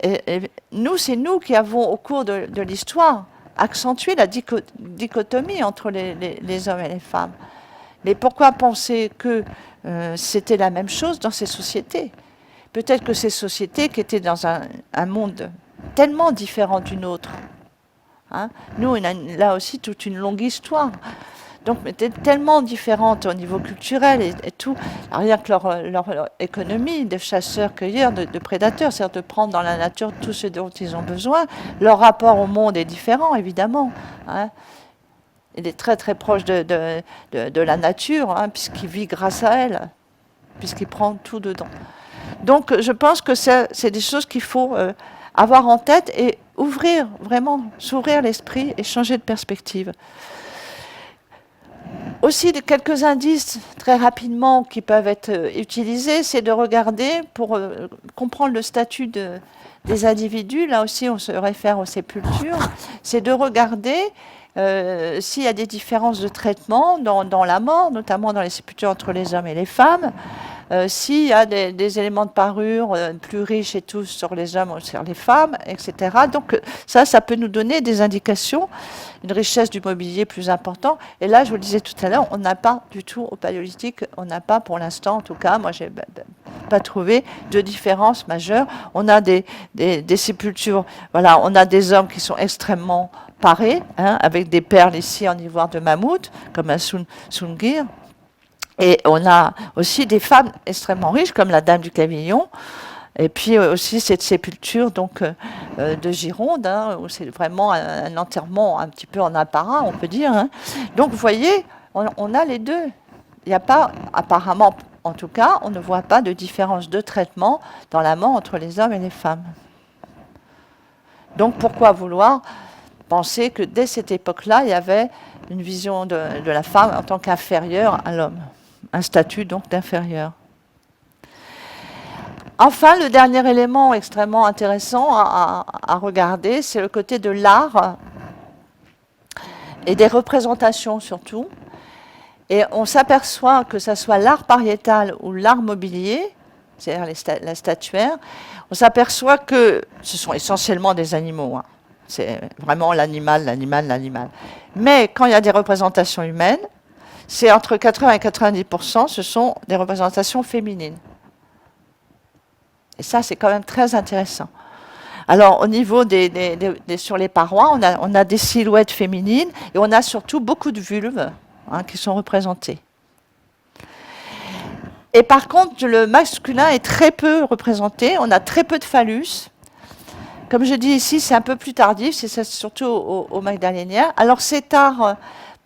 Et nous, c'est nous qui avons, au cours de l'histoire, accentué la dichotomie entre les hommes et les femmes. Mais pourquoi penser que c'était la même chose dans ces sociétés? Peut-être que ces sociétés qui étaient dans un monde tellement différent d'une autre. Hein. Nous, on a là aussi toute une longue histoire. Donc, tellement différentes au niveau culturel et tout. Alors, rien que leur économie de chasseurs-cueilleurs, de prédateurs, c'est-à-dire de prendre dans la nature tout ce dont ils ont besoin. Leur rapport au monde est différent, évidemment. Hein. Il est très très proche de la nature, hein, puisqu'il vit grâce à elle, puisqu'il prend tout dedans. Donc, je pense que c'est des choses qu'il faut avoir en tête et ouvrir, vraiment, s'ouvrir l'esprit et changer de perspective. Aussi, quelques indices très rapidement qui peuvent être utilisés, c'est de regarder pour comprendre le statut des individus. Là aussi, on se réfère aux sépultures. C'est de regarder s'il y a des différences de traitement dans la mort, notamment dans les sépultures entre les hommes et les femmes. S'il y a des éléments de parure plus riches et tout sur les hommes ou sur les femmes, etc. Donc ça peut nous donner des indications, une richesse du mobilier plus importante. Et là, je vous le disais tout à l'heure, on n'a pas du tout au paléolithique, on n'a pas pour l'instant, en tout cas, moi j'ai pas trouvé de différence majeure. On a des sépultures, voilà, on a des hommes qui sont extrêmement parés, hein, avec des perles ici en ivoire de mammouth, comme un Sungir. Et on a aussi des femmes extrêmement riches, comme la Dame du Clavillon, et puis aussi cette sépulture donc, de Gironde, hein, où c'est vraiment un enterrement un petit peu en apparat, on peut dire. Hein. Donc vous voyez, on a les deux. Il n'y a pas, apparemment, en tout cas, on ne voit pas de différence de traitement dans la mort entre les hommes et les femmes. Donc pourquoi vouloir penser que dès cette époque-là, il y avait une vision de la femme en tant qu'inférieure à l'homme, un statut donc d'inférieur. Enfin, le dernier élément extrêmement intéressant à regarder, c'est le côté de l'art et des représentations surtout. Et on s'aperçoit que ce soit l'art pariétal ou l'art mobilier, c'est-à-dire la statuaire, on s'aperçoit que ce sont essentiellement des animaux. Hein. C'est vraiment l'animal. Mais quand il y a des représentations humaines, c'est entre 80 et 90%, ce sont des représentations féminines. Et ça, c'est quand même très intéressant. Alors, au niveau sur les parois, on a des silhouettes féminines et on a surtout beaucoup de vulves qui sont représentées. Et par contre, le masculin est très peu représenté. On a très peu de phallus. Comme je dis ici, c'est un peu plus tardif, c'est surtout au Magdalénien. Alors cet art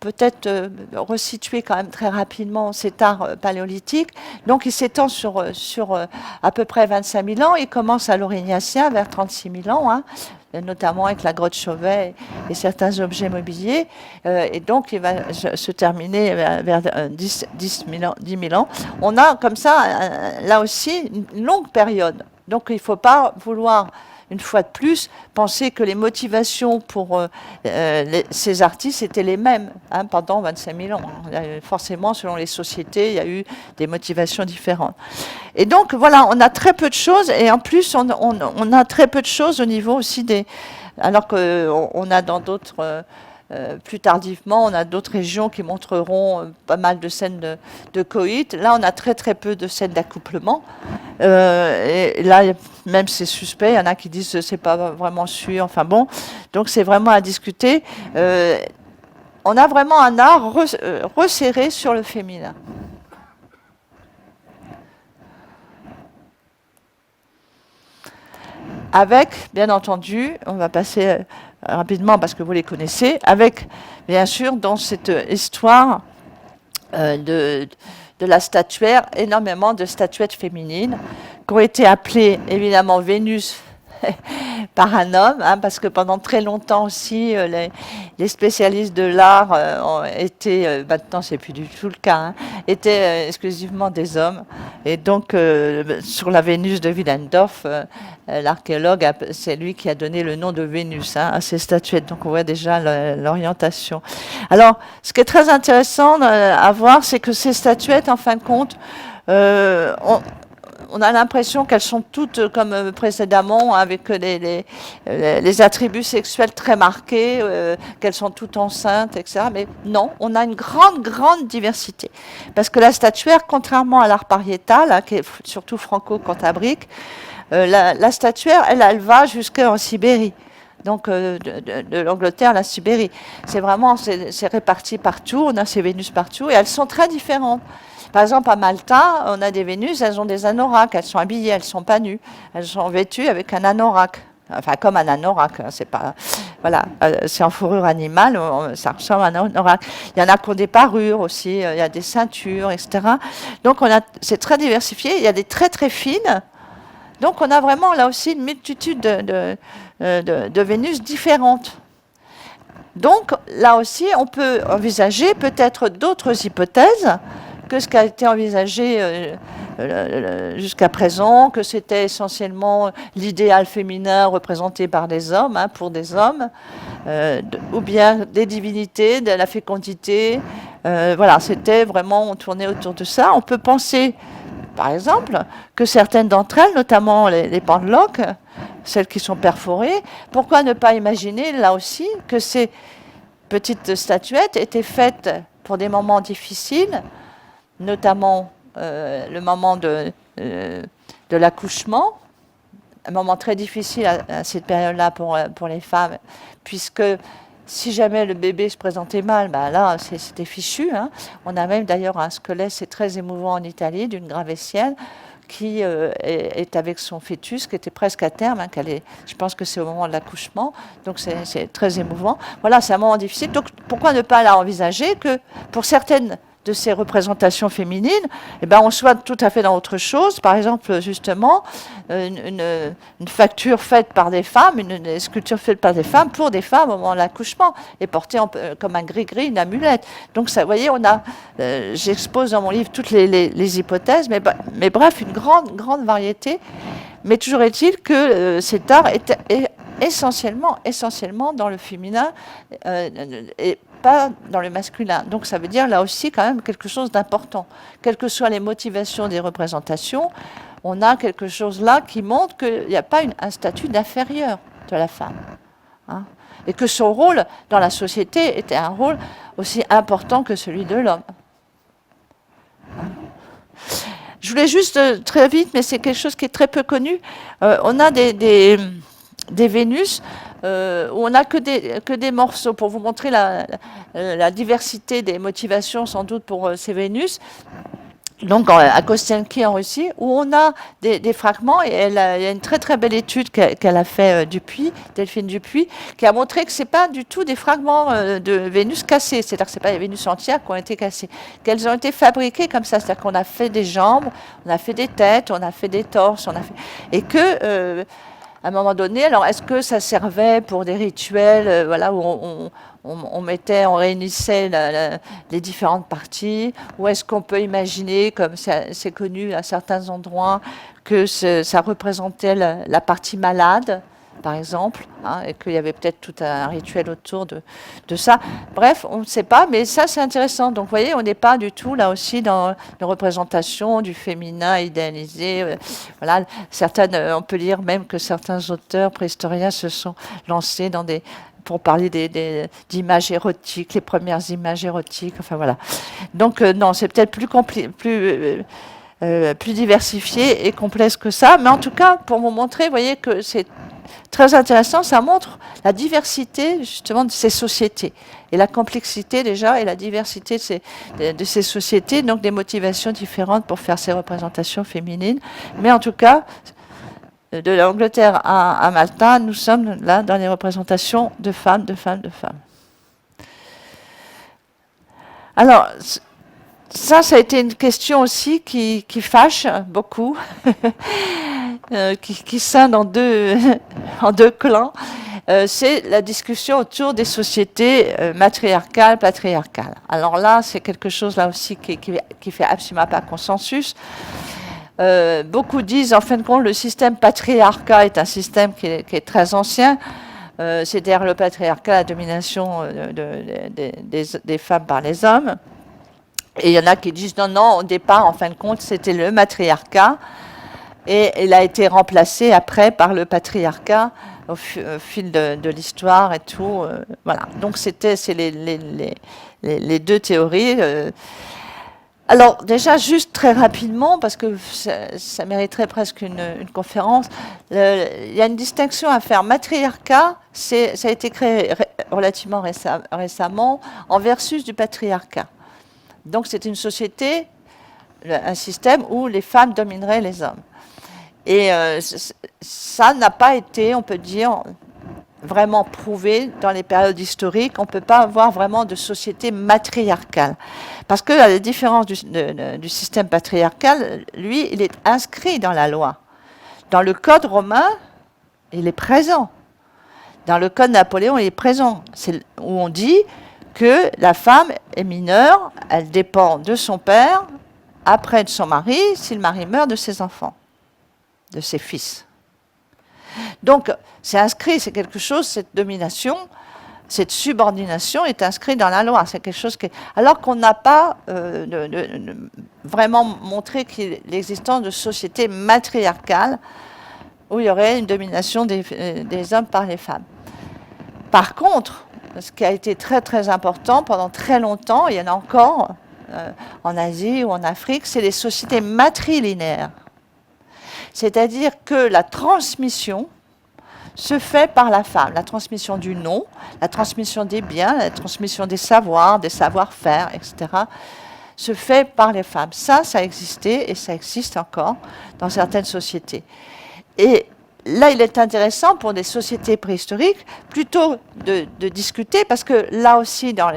peut-être resituer quand même très rapidement cet art paléolithique. Donc il s'étend sur à peu près 25 000 ans. Il commence à l'Aurignacien vers 36 000 ans, hein, notamment avec la grotte Chauvet et certains objets mobiliers. Et donc il va se terminer vers 10 000 ans. On a comme ça, là aussi, une longue période. Donc il ne faut pas vouloir, une fois de plus, penser que les motivations pour ces artistes étaient les mêmes, hein, pendant 25 000 ans. Forcément, selon les sociétés, il y a eu des motivations différentes. Et donc, voilà, on a très peu de choses, et en plus, on a très peu de choses au niveau aussi des... Alors qu'on a dans d'autres... plus tardivement, on a d'autres régions qui montreront pas mal de scènes de coït. Là, on a très très peu de scènes d'accouplement. Et là, même c'est suspect. Il y en a qui disent que c'est pas vraiment sûr. Enfin bon, donc c'est vraiment à discuter. On a vraiment un art resserré sur le féminin. Avec, bien entendu, on va passer rapidement parce que vous les connaissez, avec, bien sûr, dans cette histoire de la statuaire, énormément de statuettes féminines qui ont été appelées, évidemment, Vénus par un homme, hein, parce que pendant très longtemps aussi, les spécialistes de l'art ont été, maintenant c'est plus du tout le cas, hein, étaient exclusivement des hommes. Et donc, sur la Vénus de Willendorf, l'archéologue, c'est lui qui a donné le nom de Vénus, hein, à ces statuettes. Donc, on voit déjà l'orientation. Alors, ce qui est très intéressant à voir, c'est que ces statuettes, en fin de compte, on a l'impression qu'elles sont toutes comme précédemment, avec les attributs sexuels très marqués, qu'elles sont toutes enceintes, etc. Mais non, on a une grande, grande diversité. Parce que la statuaire, contrairement à l'art pariétal, hein, qui est surtout franco-cantabrique, la statuaire, elle va jusqu'en Sibérie. Donc de l'Angleterre à la Sibérie. C'est vraiment, c'est réparti partout, on a ces Vénus partout, et elles sont très différentes. Par exemple, à Malta, on a des Vénus, elles ont des anoraks, elles sont habillées, elles ne sont pas nues. Elles sont vêtues avec un anorak. Enfin, comme un anorak, hein, c'est pas... Voilà, c'est en fourrure animale, ça ressemble à un anorak. Il y en a qui ont des parures aussi, il y a des ceintures, etc. Donc, c'est très diversifié. Il y a des très, très fines. Donc, on a vraiment, là aussi, une multitude de Vénus différentes. Donc, là aussi, on peut envisager peut-être d'autres hypothèses que ce qui a été envisagé jusqu'à présent, que c'était essentiellement l'idéal féminin représenté par des hommes, hein, pour des hommes, ou bien des divinités, de la fécondité. Voilà, c'était vraiment, on tournait autour de ça. On peut penser, par exemple, que certaines d'entre elles, notamment les pendeloques, celles qui sont perforées, pourquoi ne pas imaginer, là aussi, que ces petites statuettes étaient faites pour des moments difficiles, notamment le moment de l'accouchement, un moment très difficile à cette période-là pour les femmes, puisque si jamais le bébé se présentait mal, ben là, c'était fichu. Hein. On a même d'ailleurs un squelette, c'est très émouvant en Italie, d'une Gravessienne, qui est avec son fœtus, qui était presque à terme, hein, je pense que c'est au moment de l'accouchement, donc c'est très émouvant. Voilà, c'est un moment difficile, donc pourquoi ne pas là envisager que pour certaines de ces représentations féminines, eh ben, on soit tout à fait dans autre chose. Par exemple, justement, une facture faite par des femmes, une sculpture faite par des femmes pour des femmes au moment de l'accouchement, et portée comme un gris-gris, une amulette. Donc, ça, vous voyez, j'expose dans mon livre toutes les hypothèses, mais bref, une grande, grande variété. Mais toujours est-il que cet art est essentiellement dans le féminin et pas dans le masculin. Donc ça veut dire là aussi quand même quelque chose d'important. Quelles que soient les motivations des représentations, on a quelque chose là qui montre qu'il n'y a pas un statut d'inférieur de la femme. Hein, et que son rôle dans la société était un rôle aussi important que celui de l'homme. Je voulais juste très vite, mais c'est quelque chose qui est très peu connu, on a des Vénus où on n'a que des morceaux pour vous montrer la diversité des motivations sans doute pour ces Vénus. donc à Kostianki en Russie, où on a des fragments, et il y a une très très belle étude qu'elle a fait Dupuis, Delphine Dupuis, qui a montré que c'est pas du tout des fragments de Vénus cassés, c'est-à-dire que c'est pas les Vénus entières qui ont été cassées, qu'elles ont été fabriquées comme ça, c'est-à-dire qu'on a fait des jambes, on a fait des têtes, on a fait des torses, et que à un moment donné, alors est-ce que ça servait pour des rituels, voilà, où on réunissait les différentes parties, ou est-ce qu'on peut imaginer, comme c'est connu à certains endroits, que ça représentait la partie malade, par exemple, hein, et qu'il y avait peut-être tout un rituel autour de ça. Bref, on ne sait pas, mais ça c'est intéressant. Donc vous voyez, on n'est pas du tout là aussi dans une représentation du féminin idéalisé. Voilà, certaines, on peut lire même que certains auteurs préhistoriens se sont lancés dans pour parler d'images érotiques, les premières images érotiques, enfin voilà. Donc non, c'est peut-être plus diversifié et complexe que ça, mais en tout cas, pour vous montrer, vous voyez que c'est très intéressant, ça montre la diversité justement de ces sociétés et la complexité déjà et la diversité de ces sociétés, donc des motivations différentes pour faire ces représentations féminines. Mais en tout cas, de l'Angleterre à Malta, nous sommes là dans les représentations de femmes, de femmes, de femmes. Alors, ça a été une question aussi qui fâche beaucoup, qui scinde en deux clans. C'est la discussion autour des sociétés matriarcales, patriarcales. Alors là, c'est quelque chose là aussi qui fait absolument pas consensus. Beaucoup disent, en fin de compte, le système patriarcat est un système qui est très ancien. C'est-à-dire le patriarcat, la domination des femmes par les hommes. Et il y en a qui disent non, au départ, en fin de compte, c'était le matriarcat. Et il a été remplacé après par le patriarcat au fil de l'histoire et tout. Voilà. Donc c'est les deux théories. Alors déjà, juste très rapidement, parce que ça mériterait presque une conférence, il y a une distinction à faire. Matriarcat, ça a été créé relativement récemment en versus du patriarcat. Donc c'est une société, un système où les femmes domineraient les hommes. Et ça n'a pas été, on peut dire, vraiment prouvé dans les périodes historiques. On ne peut pas avoir vraiment de société matriarcale. Parce que à la différence du système patriarcal, lui, il est inscrit dans la loi. Dans le code romain, il est présent. Dans le code Napoléon, il est présent. C'est où on dit que la femme est mineure, elle dépend de son père, après de son mari, si le mari meurt, de ses enfants, de ses fils. Donc, c'est inscrit, c'est quelque chose, cette domination, cette subordination est inscrite dans la loi. C'est quelque chose alors qu'on n'a pas vraiment montré l'existence de sociétés matriarcales où il y aurait une domination des hommes par les femmes. Par contre, ce qui a été très très important pendant très longtemps, il y en a encore en Asie ou en Afrique, c'est les sociétés matrilinéaires. C'est-à-dire que la transmission se fait par la femme. La transmission du nom, la transmission des biens, la transmission des savoirs, des savoir-faire, etc., se fait par les femmes. Ça a existé et ça existe encore dans certaines sociétés. Et là, il est intéressant pour des sociétés préhistoriques plutôt de discuter, parce que là aussi, dans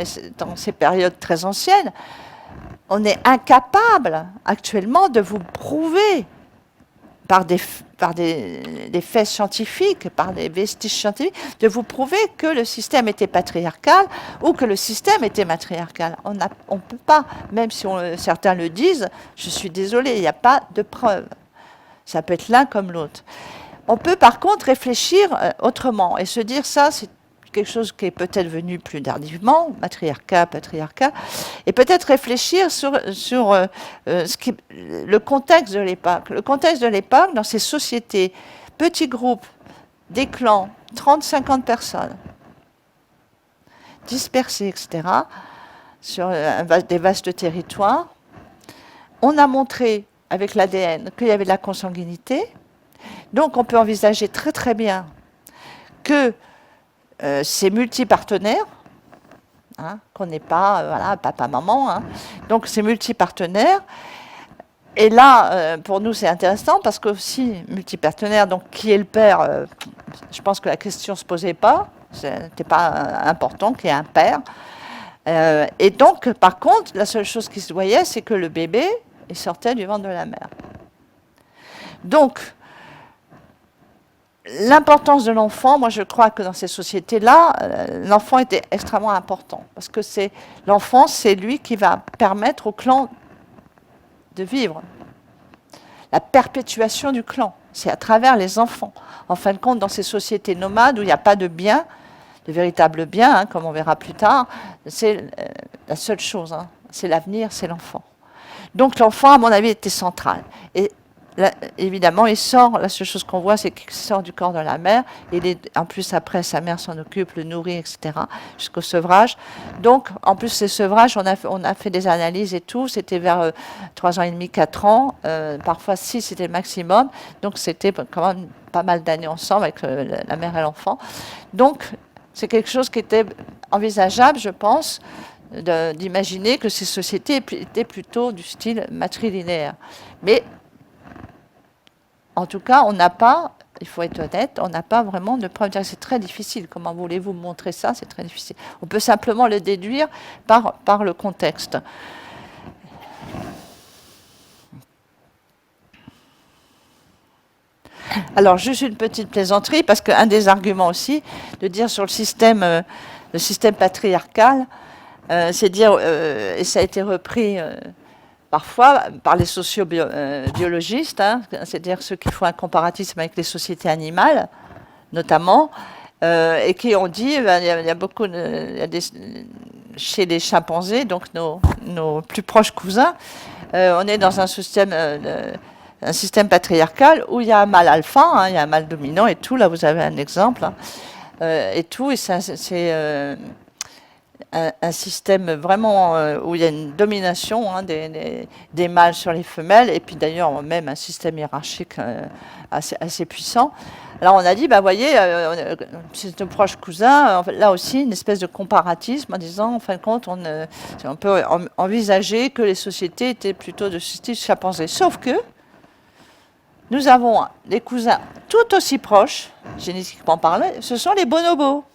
ces périodes très anciennes, on est incapable actuellement de vous prouver par des faits scientifiques, par des vestiges scientifiques, de vous prouver que le système était patriarcal ou que le système était matriarcal. On ne peut pas, même si certains le disent, je suis désolée, il n'y a pas de preuve. Ça peut être l'un comme l'autre. On peut par contre réfléchir autrement et se dire ça, c'est quelque chose qui est peut-être venu plus tardivement, matriarcat, patriarcat, et peut-être réfléchir sur le contexte de l'époque. Le contexte de l'époque, dans ces sociétés, petits groupes, des clans, 30-50 personnes, dispersés, etc., sur des vastes territoires, on a montré avec l'ADN qu'il y avait de la consanguinité. Donc on peut envisager très très bien que c'est multipartenaire, qu'on n'est pas papa-maman. Donc c'est multipartenaire. Et là, pour nous, c'est intéressant parce que aussi, multipartenaire, donc qui est le père, je pense que la question ne se posait pas, ce n'était pas important qu'il y ait un père. Et donc, par contre, la seule chose qui se voyait, c'est que le bébé, il sortait du ventre de la mère. Donc, l'importance de l'enfant, moi je crois que dans ces sociétés-là, l'enfant était extrêmement important. Parce que l'enfant, c'est lui qui va permettre au clan de vivre. La perpétuation du clan, c'est à travers les enfants. En fin de compte, dans ces sociétés nomades où il n'y a pas de biens, de véritables biens, hein, comme on verra plus tard, c'est la seule chose, hein, c'est l'avenir, c'est l'enfant. Donc l'enfant, à mon avis, était central. Et là, évidemment, il sort, la seule chose qu'on voit, c'est qu'il sort du corps de la mère. En plus, après, sa mère s'en occupe, le nourrit, etc., jusqu'au sevrage. Donc, en plus, ces sevrages, on a fait des analyses et tout. C'était vers 3 ans et demi, 4 ans. Parfois, 6, c'était le maximum. Donc, c'était quand même pas mal d'années ensemble avec la mère et l'enfant. Donc, c'est quelque chose qui était envisageable, je pense, d'imaginer que ces sociétés étaient plutôt du style matrilinéaire. Mais en tout cas, on n'a pas, il faut être honnête, on n'a pas vraiment de preuve. C'est très difficile. Comment voulez-vous montrer ça? C'est très difficile. On peut simplement le déduire par le contexte. Alors, juste une petite plaisanterie, parce qu'un des arguments aussi, de dire sur le système patriarcal, c'est dire, et ça a été repris parfois par les sociobiologistes, hein, c'est-à-dire ceux qui font un comparatisme avec les sociétés animales, notamment, et qui ont dit, il y a beaucoup, chez les chimpanzés, donc nos plus proches cousins, on est dans un système patriarcal où il y a un mâle alpha, hein, il y a un mâle dominant et tout. Là, vous avez un exemple, hein, et tout. Et c'est un système vraiment où il y a une domination, hein, des mâles sur les femelles, et puis d'ailleurs même un système hiérarchique assez puissant. Alors on a dit, bah voyez, c'est nos proches cousins, en fait, là aussi une espèce de comparatisme en disant, en fin de compte, on peut envisager que les sociétés étaient plutôt de ce style chimpanzé. Sauf que nous avons des cousins tout aussi proches, génétiquement parlant, ce sont les bonobos.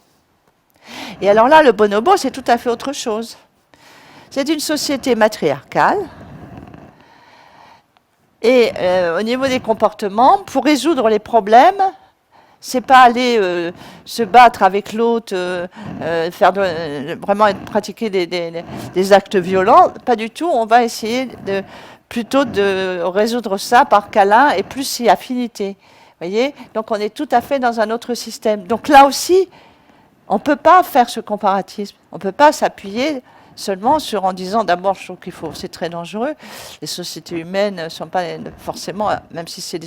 Et alors là, le bonobo, c'est tout à fait autre chose. C'est une société matriarcale. Et au niveau des comportements, pour résoudre les problèmes, c'est pas aller se battre avec l'autre, vraiment pratiquer des actes violents, pas du tout. On va essayer plutôt de résoudre ça par câlin et plus si affinité. Voyez, donc on est tout à fait dans un autre système. Donc là aussi, on ne peut pas faire ce comparatisme. On ne peut pas s'appuyer seulement en disant, d'abord, je trouve c'est très dangereux. Les sociétés humaines ne sont pas forcément, même si c'est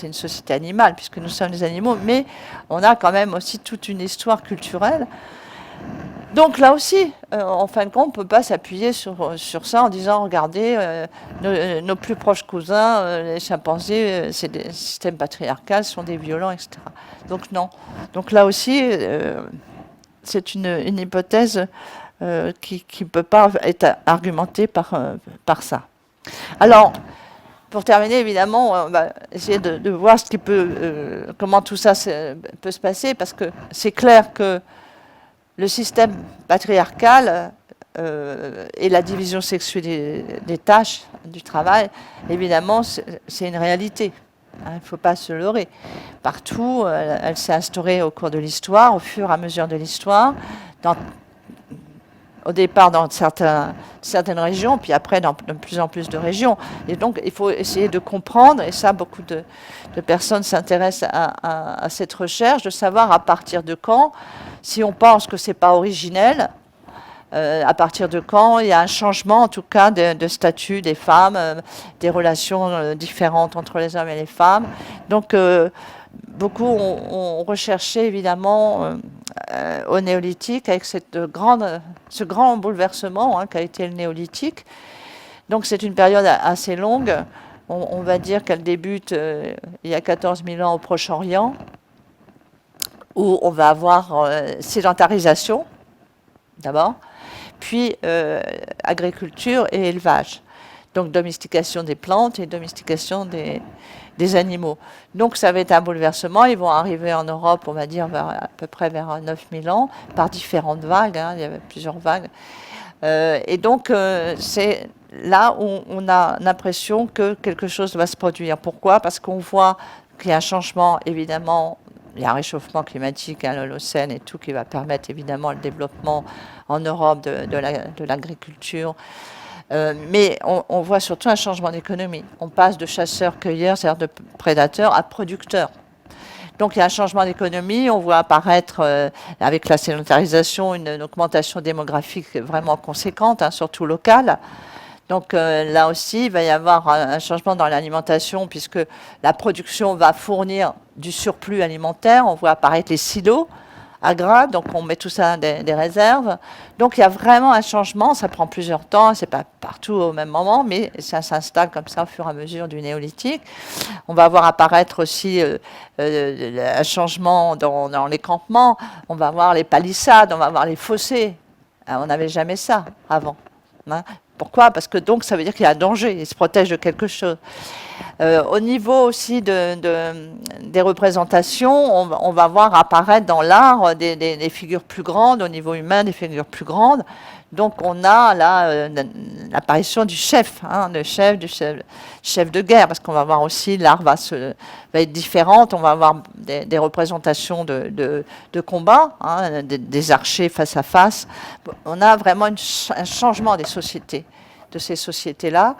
une société animale, puisque nous sommes des animaux, mais on a quand même aussi toute une histoire culturelle. Donc là aussi, en fin de compte, on ne peut pas s'appuyer sur ça en disant, regardez, nos plus proches cousins, les chimpanzés, c'est des systèmes patriarcaux, sont des violents, etc. Donc non. Donc là aussi, c'est une hypothèse qui ne peut pas être argumentée par ça. Alors, pour terminer, évidemment, on va essayer de voir comment tout ça peut se passer, parce que c'est clair que le système patriarcal et la division sexuelle des tâches, du travail, évidemment, c'est une réalité. Il ne faut pas se leurrer. Partout, elle s'est instaurée au cours de l'histoire, au fur et à mesure de l'histoire, au départ dans certaines régions, puis après dans de plus en plus de régions. Et donc, il faut essayer de comprendre, et ça, beaucoup de personnes s'intéressent à cette recherche, de savoir à partir de quand, si on pense que ce n'est pas originel, à partir de quand il y a un changement, en tout cas, de statut des femmes, des relations différentes entre les hommes et les femmes. Donc, beaucoup ont recherché, évidemment, au néolithique, avec ce grand bouleversement qu'a été le néolithique. Donc, c'est une période assez longue. On va dire qu'elle débute il y a 14 000 ans au Proche-Orient, où on va avoir sédentarisation, d'abord, puis agriculture et élevage. Donc domestication des plantes et domestication des animaux. Donc ça va être un bouleversement. Ils vont arriver en Europe, on va dire, à peu près vers 9000 ans, par différentes vagues. Il y avait plusieurs vagues. Et donc c'est là où on a l'impression que quelque chose va se produire. Pourquoi? Parce qu'on voit qu'il y a un changement, évidemment. Il y a un réchauffement climatique, l'Holocène et tout, qui va permettre évidemment le développement en Europe de l'agriculture. Mais on voit surtout un changement d'économie. On passe de chasseurs-cueilleurs, c'est-à-dire de prédateurs, à producteurs. Donc il y a un changement d'économie. On voit apparaître, avec la sédentarisation, une augmentation démographique vraiment conséquente, surtout locale. Donc là aussi, il va y avoir un changement dans l'alimentation puisque la production va fournir du surplus alimentaire. On voit apparaître les silos à gras, donc on met tout ça dans des réserves. Donc il y a vraiment un changement, ça prend plusieurs temps, c'est pas partout au même moment, mais ça s'installe comme ça au fur et à mesure du néolithique. On va voir apparaître aussi un changement dans les campements, on va voir les palissades, on va voir les fossés. On n'avait jamais ça avant. Pourquoi? Parce que donc ça veut dire qu'il y a un danger, il se protège de quelque chose. Au niveau aussi des représentations, on va voir apparaître dans l'art des figures plus grandes, au niveau humain des figures plus grandes. Donc on a là l'apparition du chef, du chef de guerre, parce qu'on va voir aussi l'art va être différente, on va avoir des représentations de combat, des archers face à face. On a vraiment un changement des sociétés, de ces sociétés-là.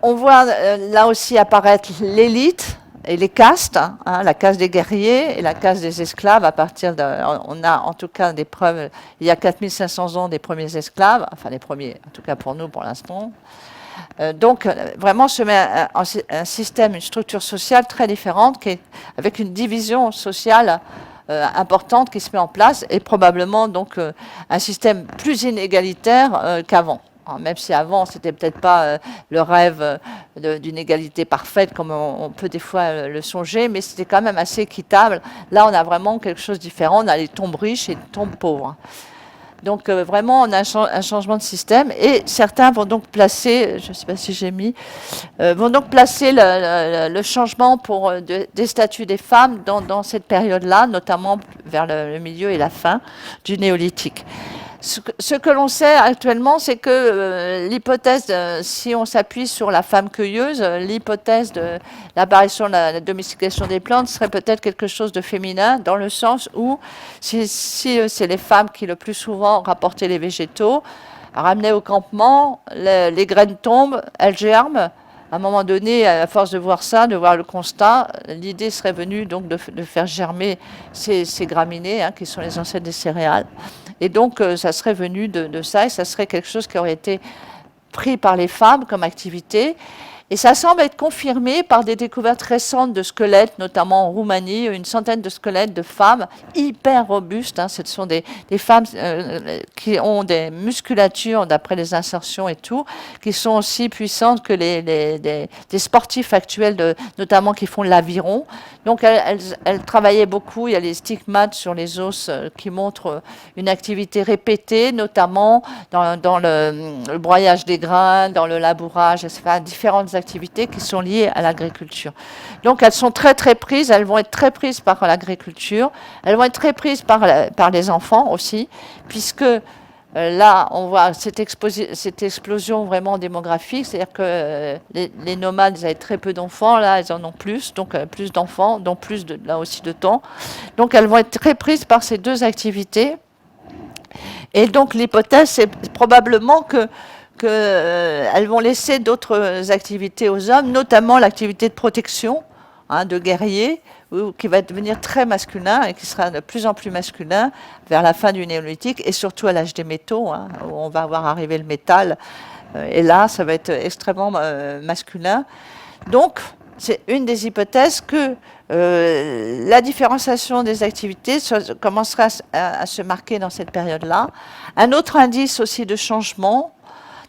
On voit là aussi apparaître l'élite et les castes, la caste des guerriers et la caste des esclaves. On a en tout cas des preuves, il y a 4500 ans des premiers esclaves, enfin les premiers, en tout cas pour nous pour l'instant. Donc vraiment se met un système, une structure sociale très différente, avec une division sociale importante qui se met en place et probablement donc un système plus inégalitaire qu'avant. Même si avant, c'était peut-être pas le rêve d'une égalité parfaite comme on peut des fois le songer, mais c'était quand même assez équitable. Là, on a vraiment quelque chose de différent. On a les tombes riches et les tombes pauvres. Donc vraiment, on a un changement de système. Et certains vont donc placer, je ne sais pas si j'ai mis, vont donc placer le changement des statuts des femmes dans cette période-là, notamment vers le milieu et la fin du néolithique. Ce que l'on sait actuellement, c'est que l'hypothèse, si on s'appuie sur la femme cueilleuse, l'hypothèse de l'apparition de la domestication des plantes serait peut-être quelque chose de féminin, dans le sens où si c'est les femmes qui le plus souvent rapportaient les végétaux, ramenaient au campement, les graines tombent, elles germent. À un moment donné, à force de voir ça, de voir le constat, l'idée serait venue donc de faire germer ces graminées, qui sont les ancêtres des céréales. Et donc, ça serait venu de ça, et ça serait quelque chose qui aurait été pris par les femmes comme activité. Et ça semble être confirmé par des découvertes récentes de squelettes, notamment en Roumanie, une centaine de squelettes de femmes hyper robustes. Ce sont des femmes qui ont des musculatures, d'après les insertions et tout, qui sont aussi puissantes que des sportifs actuels, notamment qui font l'aviron. Donc elles travaillaient beaucoup. Il y a les stigmates sur les os qui montrent une activité répétée, notamment dans le broyage des grains, dans le labourage, etc., différentes activités qui sont liées à l'agriculture. Donc elles sont très très prises, elles vont être très prises par l'agriculture, elles vont être très prises par les enfants aussi, puisque là on voit cette explosion vraiment démographique, c'est-à-dire que les nomades ils avaient très peu d'enfants, là ils en ont plus, donc plus d'enfants, donc plus là aussi de temps. Donc elles vont être très prises par ces deux activités. Et donc l'hypothèse c'est probablement qu'elles vont laisser d'autres activités aux hommes, notamment l'activité de protection, de guerrier, qui va devenir très masculin et qui sera de plus en plus masculin vers la fin du néolithique et surtout à l'âge des métaux, où on va voir arriver le métal. Et là, ça va être extrêmement masculin. Donc, c'est une des hypothèses que la différenciation des activités commencera à se marquer dans cette période-là. Un autre indice aussi de changement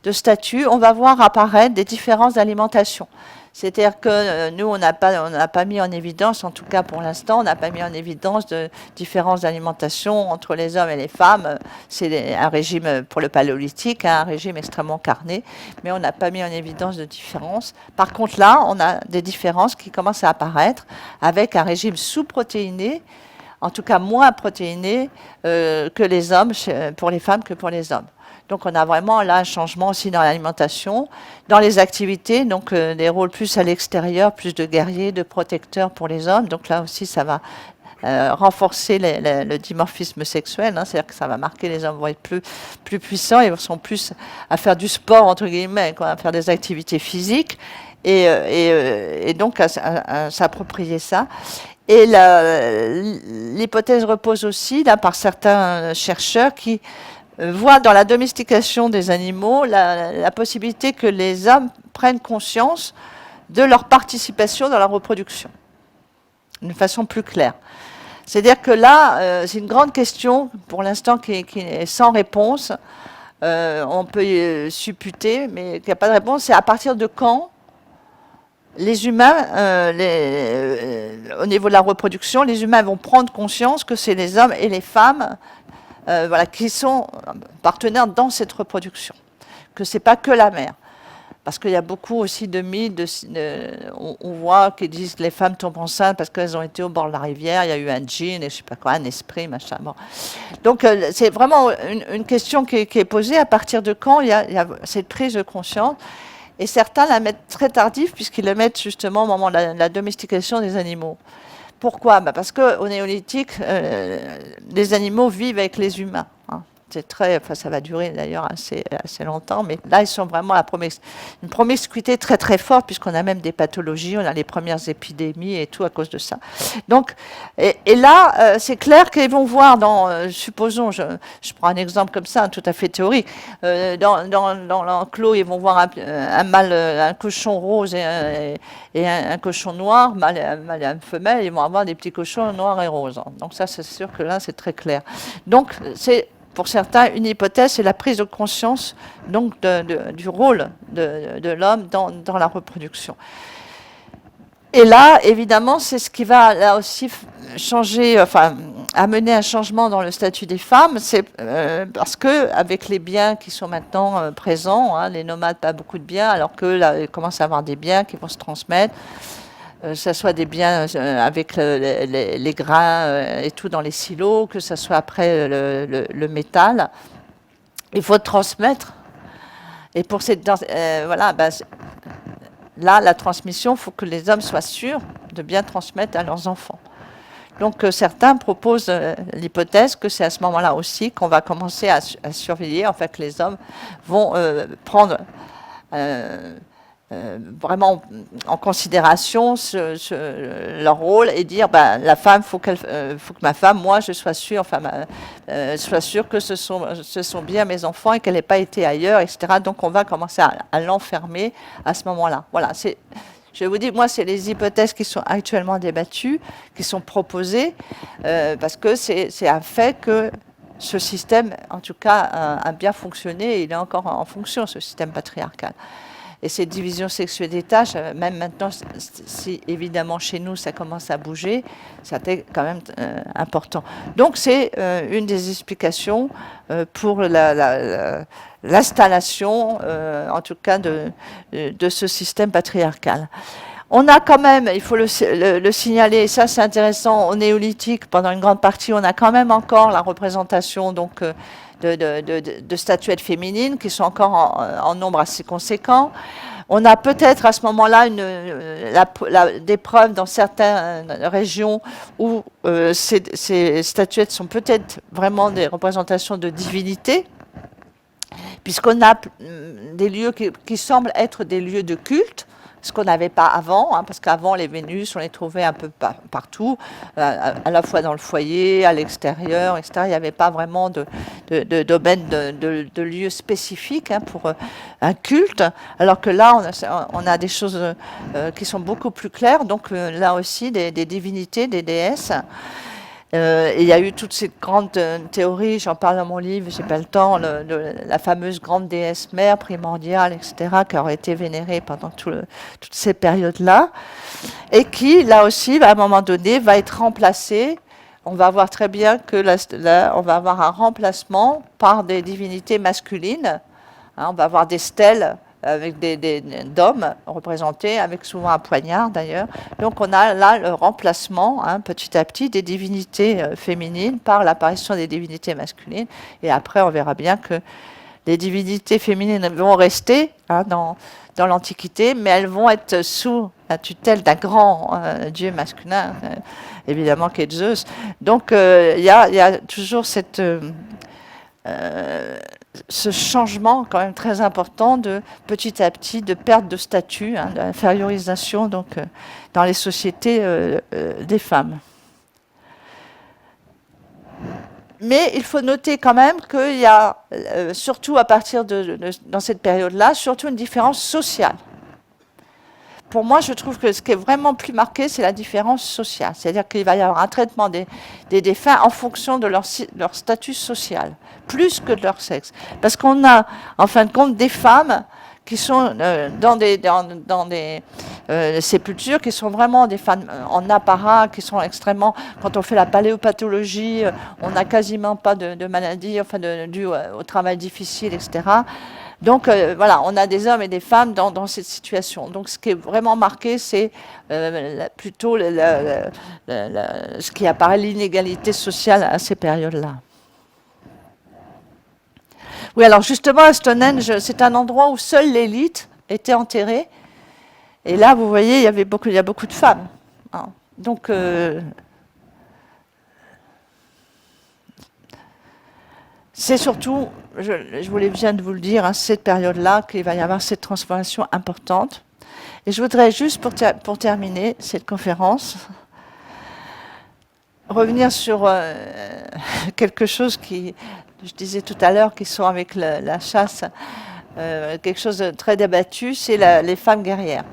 de statut, on va voir apparaître des différences d'alimentation. C'est-à-dire que nous, on n'a pas mis en évidence, en tout cas pour l'instant, on n'a pas mis en évidence de différences d'alimentation entre les hommes et les femmes. C'est un régime pour le paléolithique, un régime extrêmement carné, mais on n'a pas mis en évidence de différences. Par contre, là, on a des différences qui commencent à apparaître avec un régime sous-protéiné, en tout cas moins protéiné que les hommes, pour les femmes que pour les hommes. Donc on a vraiment là un changement aussi dans l'alimentation, dans les activités, donc des rôles plus à l'extérieur, plus de guerriers, de protecteurs pour les hommes. Donc là aussi ça va renforcer le dimorphisme sexuel, hein, c'est-à-dire que ça va marquer les hommes vont être plus puissants, ils sont plus à faire du sport entre guillemets, quoi, à faire des activités physiques et donc à s'approprier ça. Et l'hypothèse repose aussi là par certains chercheurs qui voit dans la domestication des animaux la possibilité que les hommes prennent conscience de leur participation dans la reproduction, d'une façon plus claire. C'est-à-dire que là, c'est une grande question, pour l'instant, qui est sans réponse. On peut y supputer, mais qu'il n'y a pas de réponse. C'est à partir de quand les humains, au niveau de la reproduction, les humains vont prendre conscience que c'est les hommes et les femmes voilà, qui sont partenaires dans cette reproduction, que ce n'est pas que la mère. Parce qu'il y a beaucoup aussi de mythes, on voit qu'ils disent que les femmes tombent enceintes parce qu'elles ont été au bord de la rivière, il y a eu un djinn, et je sais pas quoi, un esprit, machin. Bon. Donc c'est vraiment une question qui est posée à partir de quand il y a cette prise de conscience. Et certains la mettent très tardive puisqu'ils la mettent justement au moment de la domestication des animaux. Pourquoi? Parce qu'au néolithique, les animaux vivent avec les humains. Hein. C'est ça va durer d'ailleurs assez longtemps, mais là, ils sont vraiment à une promiscuité très très forte, puisqu'on a même des pathologies, on a les premières épidémies et tout à cause de ça. Donc, et là, c'est clair qu'ils vont voir supposons, je prends un exemple comme ça, tout à fait théorique, dans l'enclos, ils vont voir un mâle, un cochon rose et un cochon noir, mâle et une femelle, ils vont avoir des petits cochons noirs et roses. Donc ça, c'est sûr que là, c'est très clair. Donc, c'est pour certains, une hypothèse, c'est la prise de conscience donc du rôle de l'homme dans la reproduction. Et là, évidemment, c'est ce qui va là aussi changer, enfin, amener un changement dans le statut des femmes, c'est parce que avec les biens qui sont maintenant présents, hein, les nomades pas beaucoup de biens, alors que là, ils commencent à avoir des biens qui vont se transmettre. Que ce soit des biens avec les grains et tout dans les silos, que ce soit après le métal. Il faut transmettre. Et pour cette... voilà, là, la transmission, il faut que les hommes soient sûrs de bien transmettre à leurs enfants. Donc certains proposent l'hypothèse que c'est à ce moment-là aussi qu'on va commencer à surveiller, en fait, que les hommes vont prendre... vraiment en considération leur rôle et dire la femme, faut que ma femme, moi, je sois sûre, enfin, sois sûre que ce sont bien mes enfants et qu'elle n'ait pas été ailleurs, etc. Donc on va commencer à l'enfermer à ce moment-là. Voilà, je vous dis, moi, c'est les hypothèses qui sont actuellement débattues, qui sont proposées, parce que c'est un fait que ce système, en tout cas, a bien fonctionné et il est encore en fonction, ce système patriarcal. Et cette division sexuelle des tâches, même maintenant, si évidemment chez nous ça commence à bouger, c'était quand même important. Donc c'est une des explications pour l'installation, en tout cas, de ce système patriarcal. On a quand même, il faut le signaler, et ça c'est intéressant, au néolithique, pendant une grande partie, on a quand même encore la représentation donc, de statuettes féminines qui sont encore en nombre assez conséquent. On a peut-être à ce moment-là des preuves dans certaines régions où ces statuettes sont peut-être vraiment des représentations de divinités, puisqu'on a des lieux qui semblent être des lieux de culte, ce qu'on n'avait pas avant, hein, parce qu'avant les Vénus, on les trouvait un peu partout, à la fois dans le foyer, à l'extérieur, etc. Il n'y avait pas vraiment de domaine de lieux spécifiques hein, pour un culte, alors que là, on a des choses qui sont beaucoup plus claires, donc là aussi des divinités, des déesses. Et il y a eu toutes ces grandes théories, j'en parle dans mon livre, j'ai pas le temps, la fameuse grande déesse mère primordiale, etc., qui aurait été vénérée pendant toutes ces périodes-là, et qui, là aussi, à un moment donné, va être remplacée. On va voir très bien que là, on va avoir un remplacement par des divinités masculines. Hein, on va avoir des stèles avec d'hommes représentés, avec souvent un poignard d'ailleurs. Donc on a là le remplacement, hein, petit à petit, des divinités féminines par l'apparition des divinités masculines. Et après, on verra bien que les divinités féminines vont rester, hein, dans l'Antiquité, mais elles vont être sous la tutelle d'un grand dieu masculin, évidemment, qui est Zeus. Donc il y a toujours ce changement quand même très important de petit à petit de perte de statut, hein, d'infériorisation donc dans les sociétés des femmes. Mais il faut noter quand même qu'il y a, surtout à partir dans cette période-là, surtout une différence sociale. Pour moi, je trouve que ce qui est vraiment plus marqué, c'est la différence sociale. C'est-à-dire qu'il va y avoir un traitement des défunts en fonction de leur statut social, plus que de leur sexe. Parce qu'on a, en fin de compte, des femmes qui sont dans des sépultures, qui sont vraiment des femmes en apparat, qui sont extrêmement... Quand on fait la paléopathologie, on n'a quasiment pas de maladies, enfin, dues au travail difficile, etc. Donc voilà, on a des hommes et des femmes dans cette situation. Donc ce qui est vraiment marqué, c'est plutôt ce qui apparaît l'inégalité sociale à ces périodes-là. Oui, alors justement, à Stonehenge, c'est un endroit où seule l'élite était enterrée. Et là, vous voyez, il y a beaucoup de femmes. Hein. Donc c'est surtout, je voulais bien de vous le dire, hein, cette période-là qu'il va y avoir cette transformation importante. Et je voudrais juste, pour terminer cette conférence, revenir sur quelque chose qui, je disais tout à l'heure, qui sont avec la chasse, quelque chose de très débattu, c'est les femmes guerrières.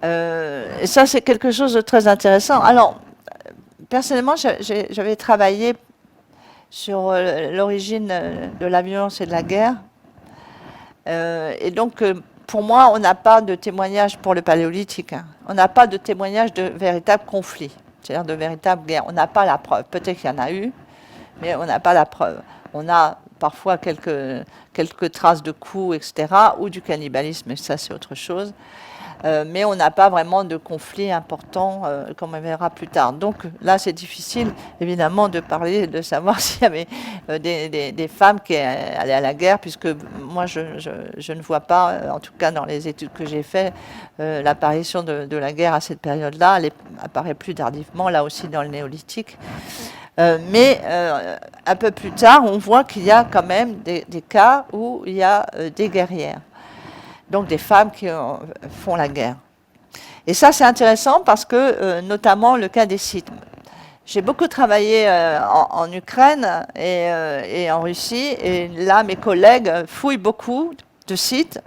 Et ça, c'est quelque chose de très intéressant. Alors, personnellement, j'avais travaillé sur l'origine de la violence et de la guerre. Et donc, pour moi, on n'a pas de témoignage pour le paléolithique. Hein. On n'a pas de témoignage de véritable conflit, c'est-à-dire de véritable guerre. On n'a pas la preuve. Peut-être qu'il y en a eu, mais on n'a pas la preuve. On a parfois quelques traces de coups, etc., ou du cannibalisme, et ça, c'est autre chose. Mais on n'a pas vraiment de conflit important, comme on verra plus tard. Donc là, c'est difficile, évidemment, de parler, de savoir s'il y avait des femmes qui allaient à la guerre, puisque moi, je ne vois pas, en tout cas dans les études que j'ai faites, l'apparition de la guerre à cette période-là. Elle apparaît plus tardivement, là aussi dans le néolithique. Mais un peu plus tard, on voit qu'il y a quand même des cas où il y a des guerrières. Donc des femmes qui font la guerre. Et ça, c'est intéressant parce que, notamment, le cas des Scythes. J'ai beaucoup travaillé en Ukraine et en Russie, et là, mes collègues fouillent beaucoup de sites.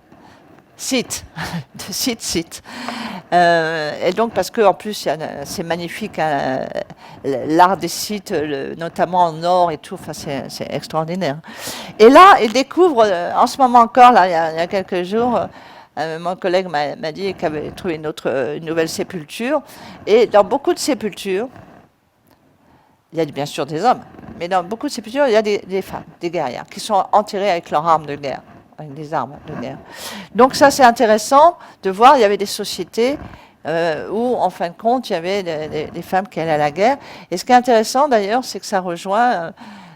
Et donc, parce qu'en plus, c'est magnifique, hein, l'art des sites, notamment en or et tout, enfin, c'est extraordinaire. Et là, ils découvrent, en ce moment encore, là, il y a quelques jours, mon collègue m'a dit qu'il avait trouvé une nouvelle sépulture. Et dans beaucoup de sépultures, il y a bien sûr des hommes, mais dans beaucoup de sépultures, il y a des femmes, des guerrières, qui sont enterrées avec leurs armes de guerre. Avec des armes de guerre. Donc ça, c'est intéressant de voir, il y avait des sociétés où, en fin de compte, il y avait des femmes qui allaient à la guerre. Et ce qui est intéressant, d'ailleurs, c'est que ça rejoint,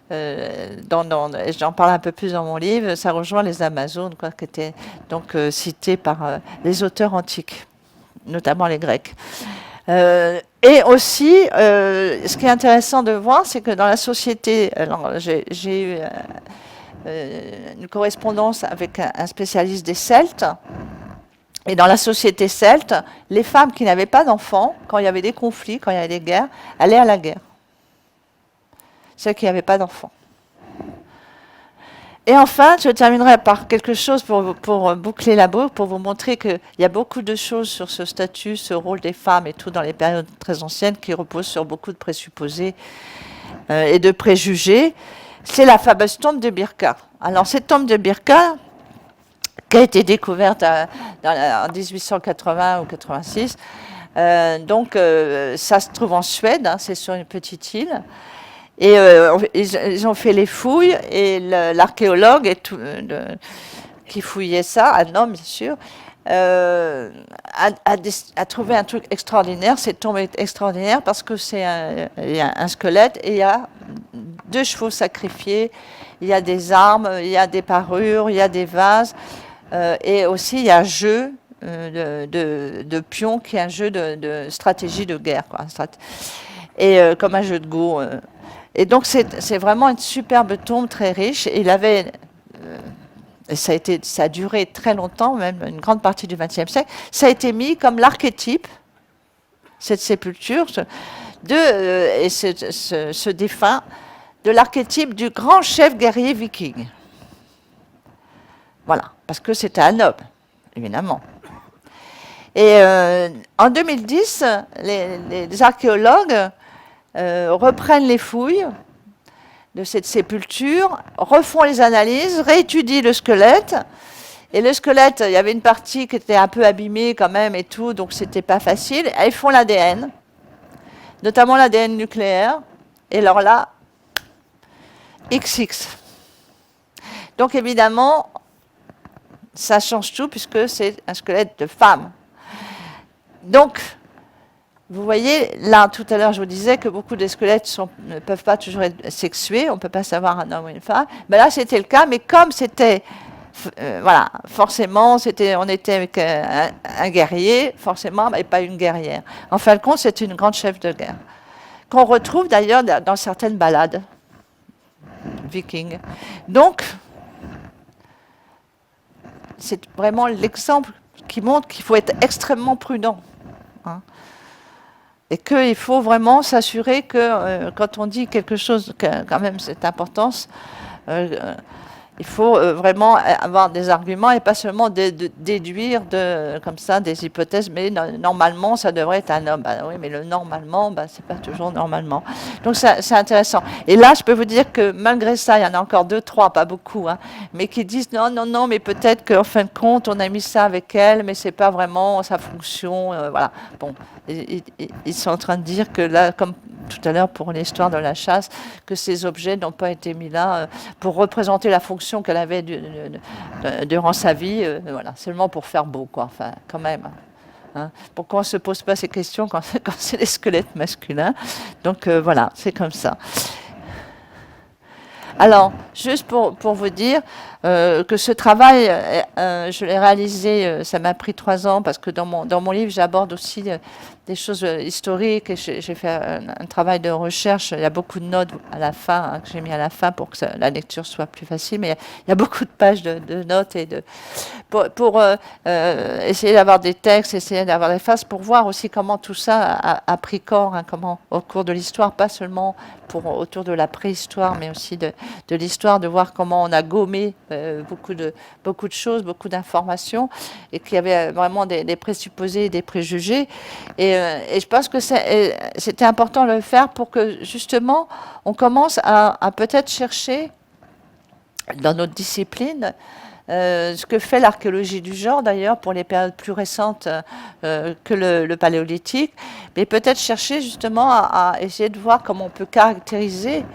j'en parle un peu plus dans mon livre, ça rejoint les Amazones, quoi, qui étaient donc citées par les auteurs antiques, notamment les Grecs. Et aussi, ce qui est intéressant de voir, c'est que dans la société, alors j'ai eu une correspondance avec un spécialiste des Celtes. Et dans la société celte, les femmes qui n'avaient pas d'enfants, quand il y avait des conflits, quand il y avait des guerres, allaient à la guerre. Celles qui n'avaient pas d'enfants. Et enfin, je terminerai par quelque chose pour boucler la boucle, pour vous montrer qu'il y a beaucoup de choses sur ce statut, ce rôle des femmes et tout dans les périodes très anciennes qui reposent sur beaucoup de présupposés et de préjugés. C'est la fameuse tombe de Birka. Alors, cette tombe de Birka, qui a été découverte en 1880 ou 86, donc ça se trouve en Suède, hein, c'est sur une petite île. Et ils ont fait les fouilles et l'archéologue qui fouillait ça, un homme bien sûr, a trouvé un truc extraordinaire. Cette tombe est extraordinaire parce que il y a un squelette et il y a 2 chevaux sacrifiés, il y a des armes, il y a des parures, il y a des vases et aussi il y a un jeu de pions qui est un jeu de stratégie de guerre, quoi, et comme un jeu de go. Et donc c'est vraiment une superbe tombe très riche. Il avait, et ça a duré très longtemps, même une grande partie du XXe siècle, ça a été mis comme l'archétype, cette sépulture, et ce défunt, de l'archétype du grand chef guerrier viking. Voilà, parce que c'était un noble, évidemment. Et en 2010, les archéologues reprennent les fouilles de cette sépulture, refont les analyses, réétudient le squelette. Et le squelette, il y avait une partie qui était un peu abîmée quand même et tout, donc c'était pas facile. Et ils font l'ADN, notamment l'ADN nucléaire. Et alors là, XX. Donc évidemment, ça change tout puisque c'est un squelette de femme. Donc, vous voyez, là, tout à l'heure, je vous disais que beaucoup de squelettes ne peuvent pas toujours être sexués, on ne peut pas savoir un homme ou une femme. Mais là, c'était le cas, mais comme c'était, voilà, forcément, on était avec un guerrier, forcément, et pas une guerrière. En fin de compte, c'était une grande chef de guerre, qu'on retrouve d'ailleurs dans certaines ballades vikings. Donc, c'est vraiment l'exemple qui montre qu'il faut être extrêmement prudent. Hein. Et qu'il faut vraiment s'assurer que quand on dit quelque chose, quand même cette importance, il faut vraiment avoir des arguments et pas seulement déduire comme ça des hypothèses, mais normalement ça devrait être un homme. Oui, mais le normalement, c'est pas toujours normalement. Donc c'est intéressant. Et là, je peux vous dire que malgré ça, il y en a encore 2, 3, pas beaucoup, hein, mais qui disent non, mais peut-être qu'en fin de compte, on a mis ça avec elle, mais c'est pas vraiment sa fonction. Voilà. Bon, ils sont en train de dire que là, comme tout à l'heure pour l'histoire de la chasse, que ces objets n'ont pas été mis là pour représenter la fonction qu'elle avait durant sa vie, voilà, seulement pour faire beau, quoi, enfin, quand même. Hein. Pourquoi on ne se pose pas ces questions quand c'est les squelettes masculins? Donc voilà, c'est comme ça. Alors, juste pour vous dire que ce travail, je l'ai réalisé, ça m'a pris 3 ans, parce que dans mon livre, j'aborde aussi des choses historiques, et j'ai fait un travail de recherche. Il y a beaucoup de notes à la fin, hein, que j'ai mis à la fin pour que la lecture soit plus facile, mais il y a beaucoup de pages de notes et pour essayer d'avoir des textes, essayer d'avoir des phases, pour voir aussi comment tout ça a pris corps, hein, comment au cours de l'histoire, pas seulement autour de la préhistoire, mais aussi de l'histoire, de voir comment on a gommé beaucoup de choses, beaucoup d'informations, et qu'il y avait vraiment des présupposés et des préjugés. Et je pense que c'était important de le faire pour que, justement, on commence à peut-être chercher, dans notre discipline, ce que fait l'archéologie du genre, d'ailleurs, pour les périodes plus récentes que le paléolithique, mais peut-être chercher justement à essayer de voir comment on peut caractériser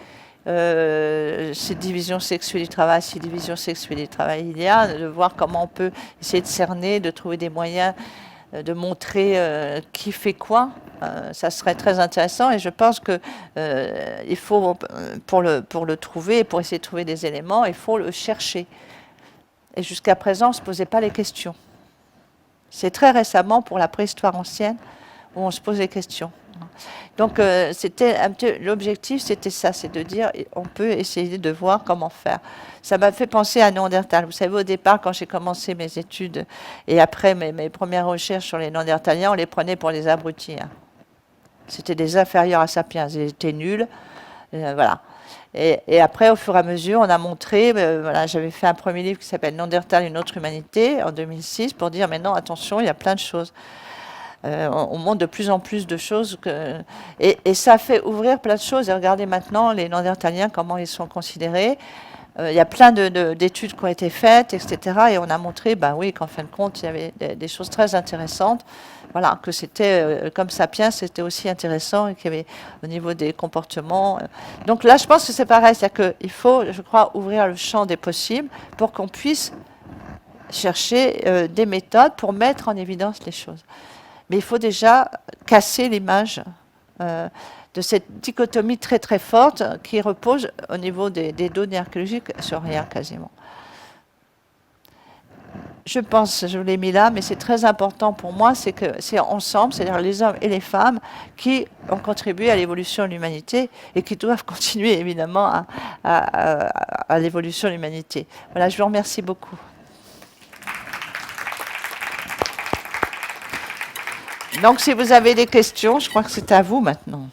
ces divisions sexuelles du travail, ces divisions sexuelles du travail il y a, de voir comment on peut essayer de cerner, de trouver des moyens de montrer qui fait quoi. Ça serait très intéressant, et je pense que il faut, pour le trouver, pour essayer de trouver des éléments, il faut le chercher. Et jusqu'à présent, on ne se posait pas les questions. C'est très récemment, pour la préhistoire ancienne, où on se pose les questions. Donc, l'objectif, c'était ça, c'est de dire, on peut essayer de voir comment faire. Ça m'a fait penser à Néandertal. Vous savez, au départ, quand j'ai commencé mes études, et après mes premières recherches sur les Néandertaliens, on les prenait pour les abrutis. Hein. C'était des inférieurs à Sapiens, ils étaient nuls, voilà. Et après, au fur et à mesure, on a montré, voilà, j'avais fait un premier livre qui s'appelle Néandertal, une autre humanité, en 2006, pour dire, mais non, attention, il y a plein de choses. On montre de plus en plus de choses. Et ça fait ouvrir plein de choses. Et regardez maintenant les Néandertaliens, comment ils sont considérés. Il y a plein d'études qui ont été faites, etc. Et on a montré, ben oui, qu'en fin de compte, il y avait des choses très intéressantes. Voilà, que c'était, comme Sapiens, c'était aussi intéressant et qu'il y avait au niveau des comportements. Donc là, je pense que c'est pareil, c'est-à-dire qu'il faut, je crois, ouvrir le champ des possibles pour qu'on puisse chercher des méthodes pour mettre en évidence les choses. Mais il faut déjà casser l'image de cette dichotomie très très forte qui repose au niveau des données archéologiques sur rien quasiment. Je pense, je vous l'ai mis là, mais c'est très important pour moi, c'est que c'est ensemble, c'est-à-dire les hommes et les femmes, qui ont contribué à l'évolution de l'humanité et qui doivent continuer évidemment à l'évolution de l'humanité. Voilà, je vous remercie beaucoup. Donc si vous avez des questions, je crois que c'est à vous maintenant.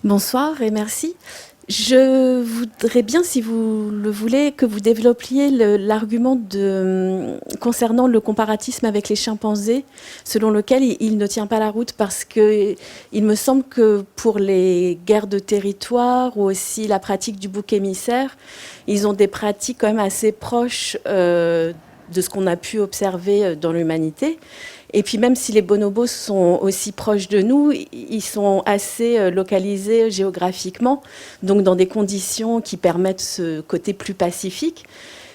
Bonsoir et merci. Je voudrais bien, si vous le voulez, que vous développiez l'argument concernant le comparatisme avec les chimpanzés, selon lequel il ne tient pas la route, parce que il me semble que pour les guerres de territoire ou aussi la pratique du bouc émissaire, ils ont des pratiques quand même assez proches de ce qu'on a pu observer dans l'humanité. Et puis même si les bonobos sont aussi proches de nous, ils sont assez localisés géographiquement, donc dans des conditions qui permettent ce côté plus pacifique.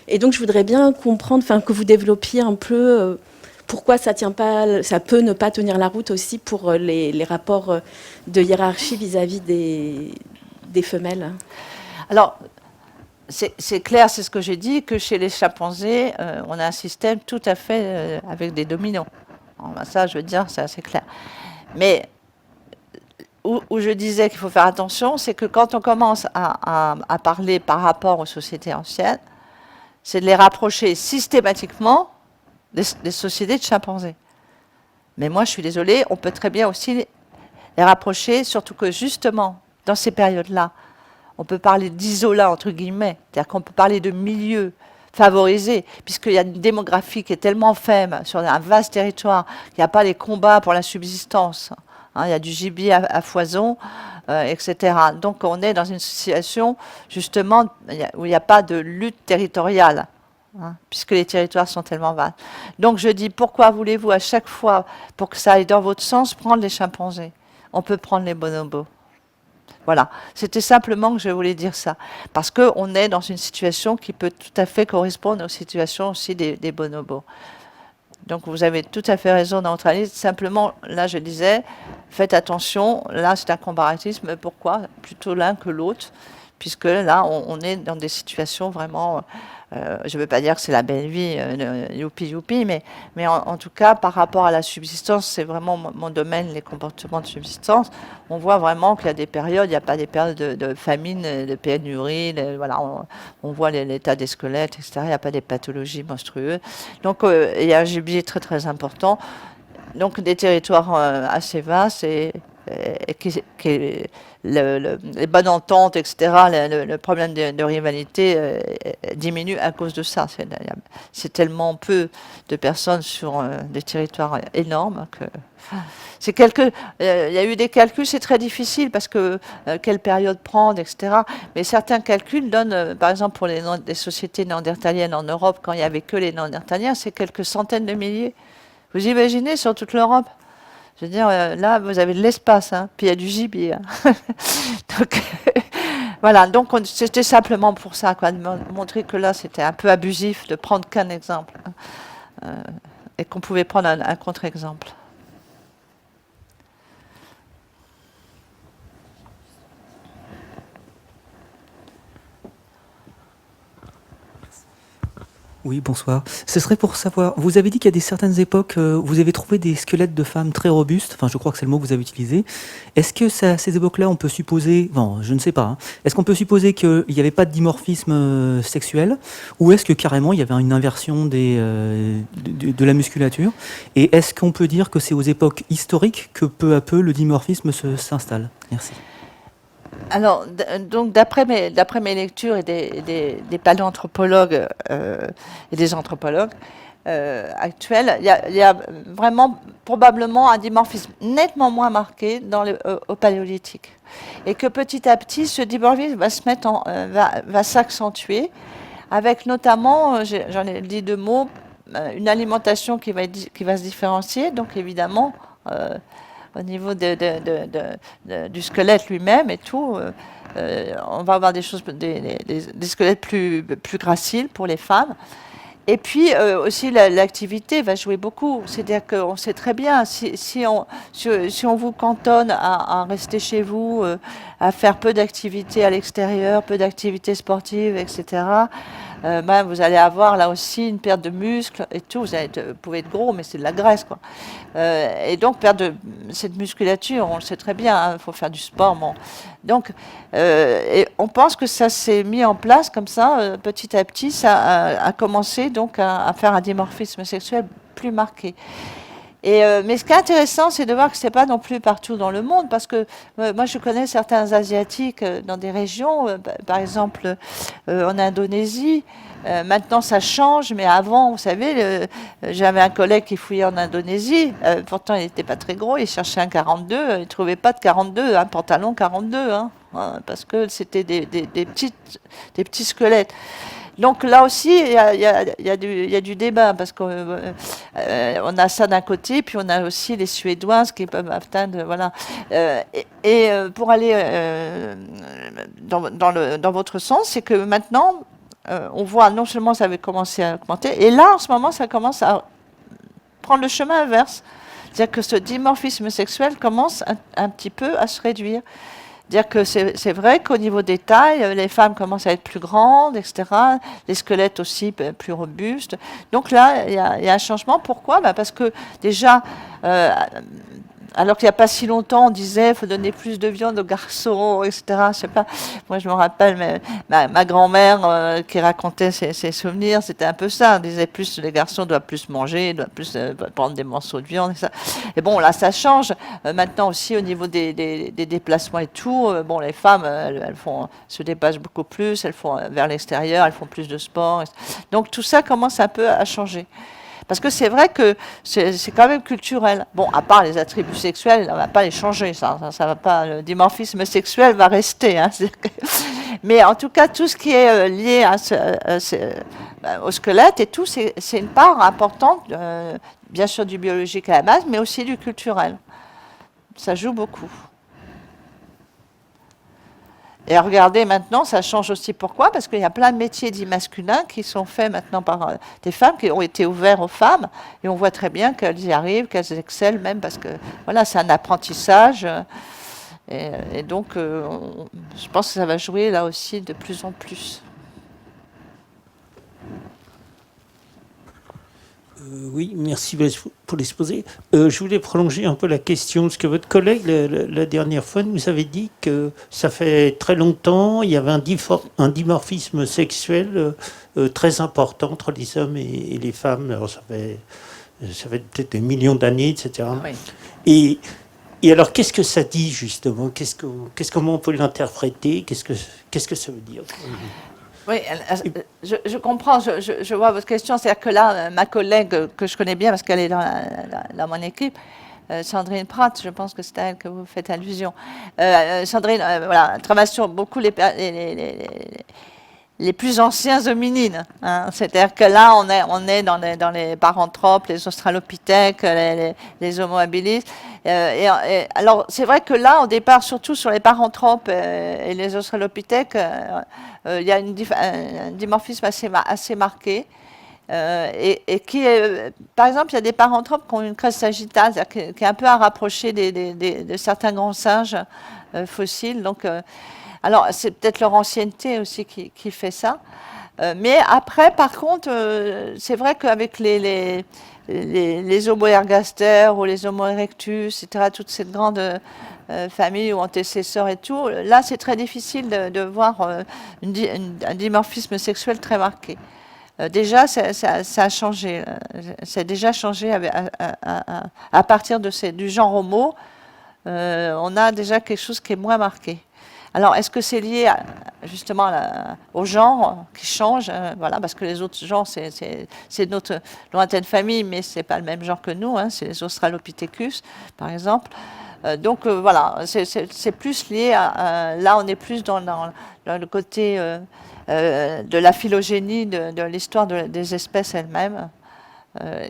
Et donc je voudrais bien comprendre, que vous développiez un peu pourquoi ça peut ne pas tenir la route aussi pour les rapports de hiérarchie vis-à-vis des femelles. Alors, c'est clair, c'est ce que j'ai dit, que chez les chimpanzés, on a un système tout à fait avec des dominants. Ça, je veux dire, c'est assez clair. Mais où je disais qu'il faut faire attention, c'est que quand on commence à parler par rapport aux sociétés anciennes, c'est de les rapprocher systématiquement des sociétés de chimpanzés. Mais moi, je suis désolée, on peut très bien aussi les rapprocher, surtout que justement, dans ces périodes-là, on peut parler d'isolat, entre guillemets, c'est-à-dire qu'on peut parler de milieux favorisés, puisqu'il y a une démographie qui est tellement faible sur un vaste territoire qu'il n'y a pas les combats pour la subsistance. Hein, il y a du gibier à foison, etc. Donc on est dans une situation, justement, où il n'y a pas de lutte territoriale, hein, puisque les territoires sont tellement vastes. Donc je dis, pourquoi voulez-vous à chaque fois, pour que ça aille dans votre sens, prendre les chimpanzés? On peut prendre les bonobos. Voilà, c'était simplement que je voulais dire ça. Parce qu'on est dans une situation qui peut tout à fait correspondre aux situations aussi des bonobos. Donc vous avez tout à fait raison dans votre analyse. Simplement, là je disais, faites attention, là c'est un comparatisme. Pourquoi plutôt l'un que l'autre? Puisque là on est dans des situations vraiment, je ne veux pas dire que c'est la belle vie, youpi youpi, mais en tout cas par rapport à la subsistance, c'est vraiment mon domaine, les comportements de subsistance. On voit vraiment qu'il y a des périodes, il n'y a pas des périodes de famine, de pénurie, voilà, on voit l'état des squelettes, etc. Il n'y a pas des pathologies monstrueuses. Donc il y a un gibier très très important. Donc des territoires assez vastes et les bonnes ententes, etc., le problème de rivalité diminue à cause de ça. C'est tellement peu de personnes sur des territoires énormes que... il y a eu des calculs, c'est très difficile parce que quelle période prendre, etc. Mais certains calculs donnent, par exemple pour les sociétés néandertaliennes en Europe, quand il n'y avait que les néandertaliens, c'est quelques centaines de milliers. Vous imaginez sur toute l'Europe? Je veux dire, là, vous avez de l'espace, hein, puis il y a du gibier. Hein. Donc, voilà, donc c'était simplement pour ça, quoi, de montrer que là, c'était un peu abusif de prendre qu'un exemple, hein, et qu'on pouvait prendre un contre-exemple. Oui, bonsoir. Ce serait pour savoir, vous avez dit qu'il y a certaines époques, vous avez trouvé des squelettes de femmes très robustes, enfin je crois que c'est le mot que vous avez utilisé. Est-ce que à ces époques-là, on peut supposer, bon, je ne sais pas, hein, est-ce qu'on peut supposer qu'il n'y avait pas de dimorphisme sexuel, ou est-ce que carrément il y avait une inversion de la musculature? Et est-ce qu'on peut dire que c'est aux époques historiques que peu à peu le dimorphisme s'installe? Merci. Alors, donc d'après mes lectures et des paléanthropologues et des anthropologues actuels, il y a vraiment probablement un dimorphisme nettement moins marqué au paléolithique. Et que petit à petit, ce dimorphisme va se mettre va s'accentuer, avec notamment, j'en ai dit deux mots, une alimentation qui va se différencier, donc évidemment au niveau du squelette lui-même et tout, on va avoir des choses, des squelettes plus graciles pour les femmes. Et puis aussi l'activité va jouer beaucoup. C'est-à-dire qu'on sait très bien, si on vous cantonne à rester chez vous, à faire peu d'activités à l'extérieur, peu d'activités sportives, etc., vous allez avoir là aussi une perte de muscles et tout. Vous pouvez être gros, mais c'est de la graisse, quoi. Et donc perdre cette musculature, on le sait très bien, il faut faire du sport. Bon. Donc, et on pense que ça s'est mis en place comme ça, petit à petit, ça a commencé donc à faire un dimorphisme sexuel plus marqué. Mais ce qui est intéressant, c'est de voir que ce n'est pas non plus partout dans le monde, parce que moi, je connais certains Asiatiques dans des régions, par exemple en Indonésie. Maintenant, ça change, mais avant, vous savez, j'avais un collègue qui fouillait en Indonésie. Pourtant, il n'était pas très gros, il cherchait un 42, il ne trouvait pas de 42, un pantalon 42, hein, parce que c'était des petits squelettes. Donc là aussi, il y a du débat, parce qu'on a ça d'un côté, puis on a aussi les Suédoises qui peuvent atteindre, voilà. Pour aller dans votre sens, c'est que maintenant, on voit non seulement ça avait commencé à augmenter, et là, en ce moment, ça commence à prendre le chemin inverse. C'est-à-dire que ce dimorphisme sexuel commence un petit peu à se réduire. Dire que c'est vrai qu'au niveau des tailles, les femmes commencent à être plus grandes, etc. Les squelettes aussi plus robustes. Donc là, il y a un changement. Pourquoi ? Parce que déjà, alors qu'il n'y a pas si longtemps, on disait qu'il faut donner plus de viande aux garçons, etc. Je sais pas. Moi, je me rappelle ma grand-mère qui racontait ses souvenirs. C'était un peu ça. Elle disait plus les garçons doivent plus manger, doivent plus prendre des morceaux de viande. Et bon, là, ça change. Maintenant aussi, au niveau des déplacements et tout, les femmes, elles se déplacent beaucoup plus. Elles font vers l'extérieur. Elles font plus de sport. Donc tout ça commence un peu à changer. Parce que c'est vrai que c'est quand même culturel. Bon, à part les attributs sexuels, on ne va pas les changer, ça va pas. Le dimorphisme sexuel va rester. Hein, mais en tout cas, tout ce qui est lié au squelette et tout, c'est une part importante, bien sûr du biologique à la base, mais aussi du culturel. Ça joue beaucoup. Et regardez maintenant, ça change aussi. Pourquoi ? Parce qu'il y a plein de métiers dits masculins qui sont faits maintenant par des femmes, qui ont été ouverts aux femmes. Et on voit très bien qu'elles y arrivent, qu'elles excellent même, parce que voilà, c'est un apprentissage. Et donc, je pense que ça va jouer là aussi de plus en plus. Oui, merci pour l'exposé. Je voulais prolonger un peu la question, parce que votre collègue, la dernière fois, nous avait dit que ça fait très longtemps, il y avait un dimorphisme sexuel très important entre les hommes et les femmes. Alors, ça fait peut-être des millions d'années, etc. Oui. Et alors, qu'est-ce que ça dit, justement ? Comment on peut l'interpréter ? Qu'est-ce que ça veut dire ? Oui, je comprends, je vois votre question. C'est-à-dire que là, ma collègue que je connais bien, parce qu'elle est dans mon équipe, Sandrine Pratt, je pense que c'est à elle que vous faites allusion. Sandrine, voilà, travaille sur beaucoup les plus anciens hominines. Hein. C'est-à-dire que là, on est dans les paranthropes, les australopithèques, les homo habilis. Alors, c'est vrai que là, au départ, surtout sur les paranthropes et les australopithèques, il y a un dimorphisme assez marqué. Et qui est, par exemple, il y a des paranthropes qui ont une crête sagittale, qui est un peu à rapprocher de certains grands singes fossiles. Donc, alors, c'est peut-être leur ancienneté aussi qui fait ça. Mais après, par contre, c'est vrai qu'avec les Homo ergaster ou les Homo erectus, etc., toute cette grande famille ou antécesseurs et tout, là, c'est très difficile de voir un dimorphisme sexuel très marqué. Déjà, ça a changé. C'est déjà changé à partir du genre homo. On a déjà quelque chose qui est moins marqué. Alors, est-ce que c'est lié justement au genre qui change, voilà, parce que les autres genres, c'est notre lointaine famille, mais c'est pas le même genre que nous, hein, c'est les Australopithecus, par exemple. Donc voilà, c'est plus lié là, on est plus dans le côté de la phylogénie, de l'histoire des espèces elles-mêmes,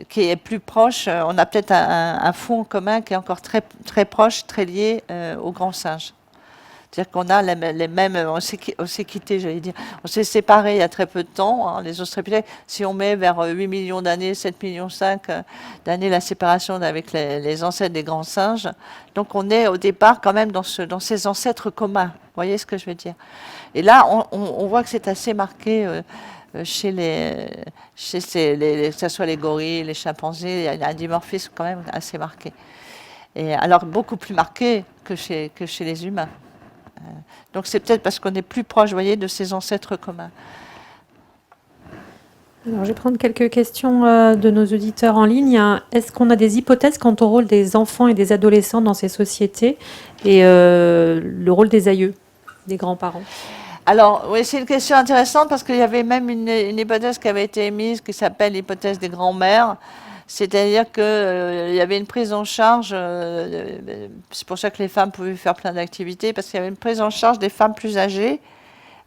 qui est plus proche. On a peut-être un fond commun qui est encore très, très proche, très lié aux grands singes. C'est-à-dire qu'on a les mêmes, on s'est quitté, j'allais dire, on s'est séparés il y a très peu de temps, hein, les Australopithèques. Si on met vers 8 millions d'années, 7 millions 5 d'années la séparation avec les ancêtres des grands singes, donc on est au départ quand même dans ces ancêtres communs. Vous voyez ce que je veux dire? Et là, on voit que c'est assez marqué chez que ce soit les gorilles, les chimpanzés, il y a un dimorphisme quand même assez marqué. Et alors beaucoup plus marqué que chez les humains. Donc c'est peut-être parce qu'on est plus proche, vous voyez, de ces ancêtres communs. Alors, je vais prendre quelques questions de nos auditeurs en ligne. Est-ce qu'on a des hypothèses quant au rôle des enfants et des adolescents dans ces sociétés et le rôle des aïeux, des grands-parents? Alors, oui, c'est une question intéressante parce qu'il y avait même une hypothèse qui avait été émise qui s'appelle l'hypothèse des grands-mères. C'est-à-dire qu'il y avait une prise en charge, c'est pour ça que les femmes pouvaient faire plein d'activités, parce qu'il y avait une prise en charge des femmes plus âgées,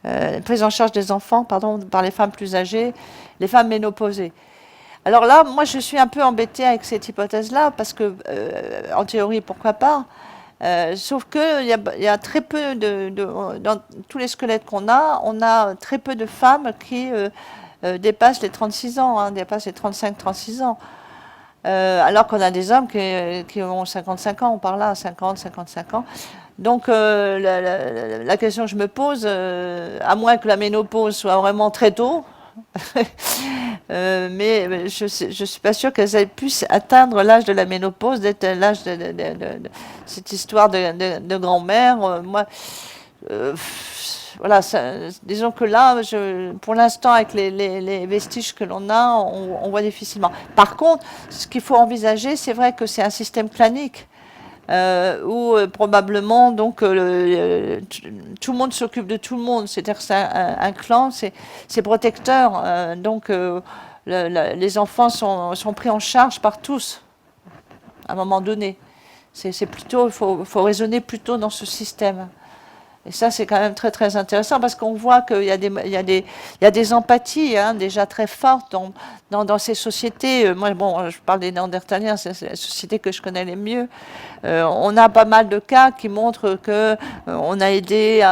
une prise en charge des enfants, pardon, par les femmes plus âgées, les femmes ménopausées. Alors là, moi, je suis un peu embêtée avec cette hypothèse-là, parce que, en théorie, pourquoi pas, sauf qu'il y a très peu dans tous les squelettes qu'on a, on a très peu de femmes qui dépassent les 36 ans, hein, dépassent les 35-36 ans. Alors qu'on a des hommes qui ont 55 ans, on parle là, 50, 55 ans. Donc la question que je me pose, à moins que la ménopause soit vraiment très tôt, mais je ne suis pas sûre qu'elles puissent atteindre l'âge de la ménopause, d'être l'âge de cette histoire de grand-mère. Moi, voilà, disons que là, pour l'instant, avec les vestiges que l'on a, on voit difficilement. Par contre, ce qu'il faut envisager, c'est vrai que c'est un système clanique, où probablement donc, tout le monde s'occupe de tout le monde. C'est-à-dire que c'est un clan, c'est protecteur. Donc les enfants sont pris en charge par tous, à un moment donné. C'est plutôt, il faut raisonner plutôt dans ce système. Et ça, c'est quand même très, très intéressant parce qu'on voit qu'il y a des empathies, hein, déjà très fortes dans ces sociétés. Moi, bon, je parle des Néandertaliens, c'est la société que je connais le mieux. On a pas mal de cas qui montrent qu'on a aidé,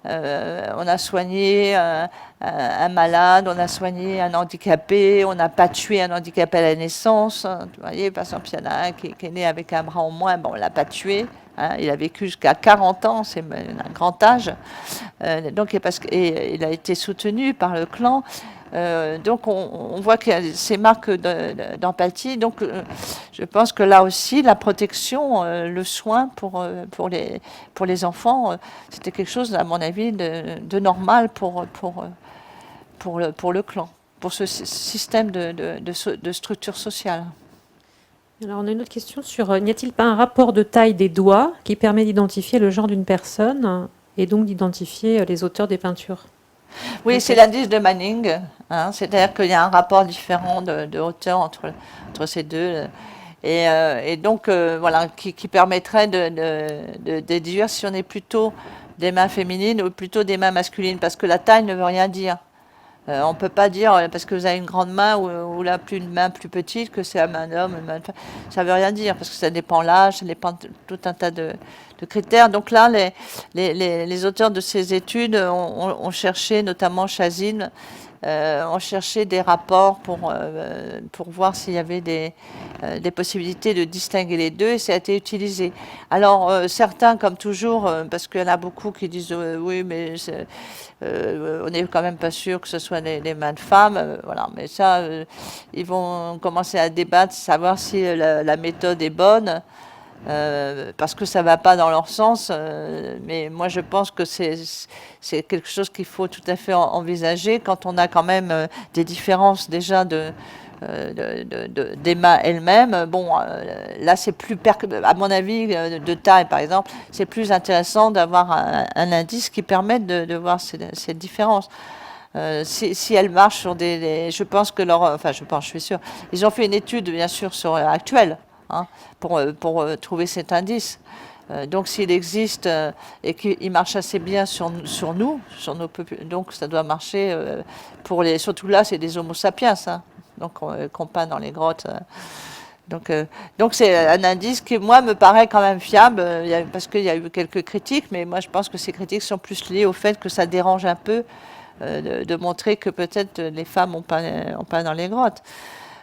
on a soigné un malade, on a soigné un handicapé, on n'a pas tué un handicapé à la naissance. Vous voyez, par exemple, il y en a un qui est né avec un bras en moins, bon, on ne l'a pas tué. Hein, il a vécu jusqu'à 40 ans, c'est un grand âge. Donc, et il a été soutenu par le clan. Donc, on voit qu'il y a ces marques d'empathie. Donc, je pense que là aussi, la protection, le soin pour les enfants, c'était quelque chose, à mon avis, de normal pour le clan, pour ce système de structure sociale. Alors, on a une autre question sur n'y a-t-il pas un rapport de taille des doigts qui permet d'identifier le genre d'une personne et donc d'identifier les auteurs des peintures? Oui, okay. C'est l'indice de Manning, hein, c'est-à-dire qu'il y a un rapport différent de hauteur entre ces deux, et donc voilà, qui permettrait de déduire si on est plutôt des mains féminines ou plutôt des mains masculines, parce que la taille ne veut rien dire. On ne peut pas dire, parce que vous avez une grande main ou là, une main plus petite, que c'est la main d'homme, ça ne veut rien dire, parce que ça dépend l'âge, ça dépend de tout un tas de critères. Donc là, les auteurs de ces études ont cherché, notamment Chazine, On cherchait des rapports pour voir s'il y avait des possibilités de distinguer les deux, et ça a été utilisé. Alors, certains, comme toujours, parce qu'il y en a beaucoup qui disent oui, mais on n'est quand même pas sûr que ce soit des mains de femmes, voilà. Mais ça, ils vont commencer à débattre, savoir si la méthode est bonne. Parce que ça ne va pas dans leur sens, mais moi je pense que c'est quelque chose qu'il faut tout à fait envisager quand on a quand même des différences déjà d'Emma elle-même. Bon, là c'est plus, à mon avis, de taille par exemple, c'est plus intéressant d'avoir un indice qui permette de voir cette différence. Si elle marche sur je pense que je suis sûre, ils ont fait une étude bien sûr sur actuelle. Hein, pour trouver cet indice. Donc s'il existe et qu'il marche assez bien sur nous, donc ça doit marcher surtout là, c'est des Homo sapiens, hein, donc qu'on peint dans les grottes. Donc c'est un indice qui, moi, me paraît quand même fiable, parce qu'il y a eu quelques critiques, mais moi je pense que ces critiques sont plus liées au fait que ça dérange un peu de montrer que peut-être les femmes ont peint dans les grottes.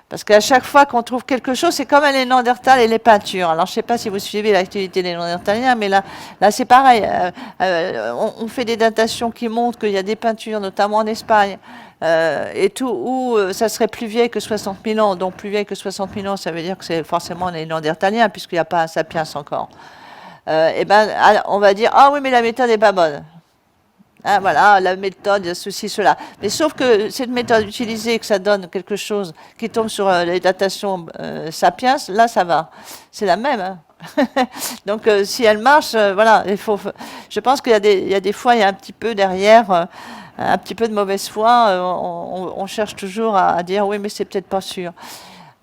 Parce qu'à chaque fois qu'on trouve quelque chose, c'est comme les Néandertals et les peintures. Alors, je ne sais pas si vous suivez l'activité des Néandertaliens, mais là c'est pareil. On fait des datations qui montrent qu'il y a des peintures, notamment en Espagne, et tout, où ça serait plus vieille que 60 000 ans. Donc, plus vieille que 60 000 ans, ça veut dire que c'est forcément les Néandertaliens, puisqu'il n'y a pas un sapiens encore. Et ben, on va dire, ah oui, mais la méthode n'est pas bonne. Hein, voilà, la méthode, ceci, cela. Mais sauf que cette méthode utilisée, que ça donne quelque chose qui tombe sur les datations sapiens, là, ça va. C'est la même. Hein. Donc, si elle marche, voilà, je pense qu'il y a des fois, il y a un petit peu derrière, un petit peu de mauvaise foi. On cherche toujours à dire, oui, mais c'est peut-être pas sûr.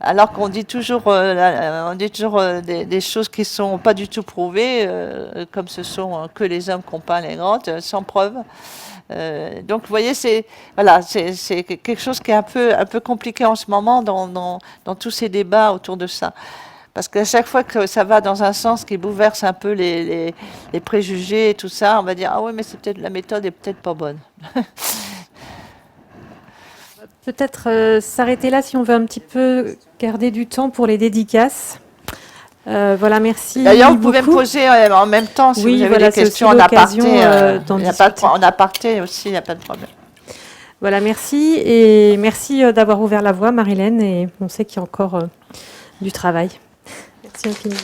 Alors qu'on dit toujours, des choses qui ne sont pas du tout prouvées, comme ce sont que les hommes qui ont peint les grottes, sans preuve. Donc, vous voyez, c'est quelque chose qui est un peu compliqué en ce moment dans tous ces débats autour de ça. Parce qu'à chaque fois que ça va dans un sens qui bouleverse un peu les préjugés et tout ça, on va dire, ah oui, mais la méthode est peut-être pas bonne. Peut-être s'arrêter là si on veut un petit peu garder du temps pour les dédicaces. Voilà, merci. D'ailleurs, vous pouvez me poser en même temps si vous avez des questions en aparté. En aparté aussi, il n'y a pas de problème. Voilà, merci. Et merci d'avoir ouvert la voie, Marilène. Et on sait qu'il y a encore du travail. Merci infiniment.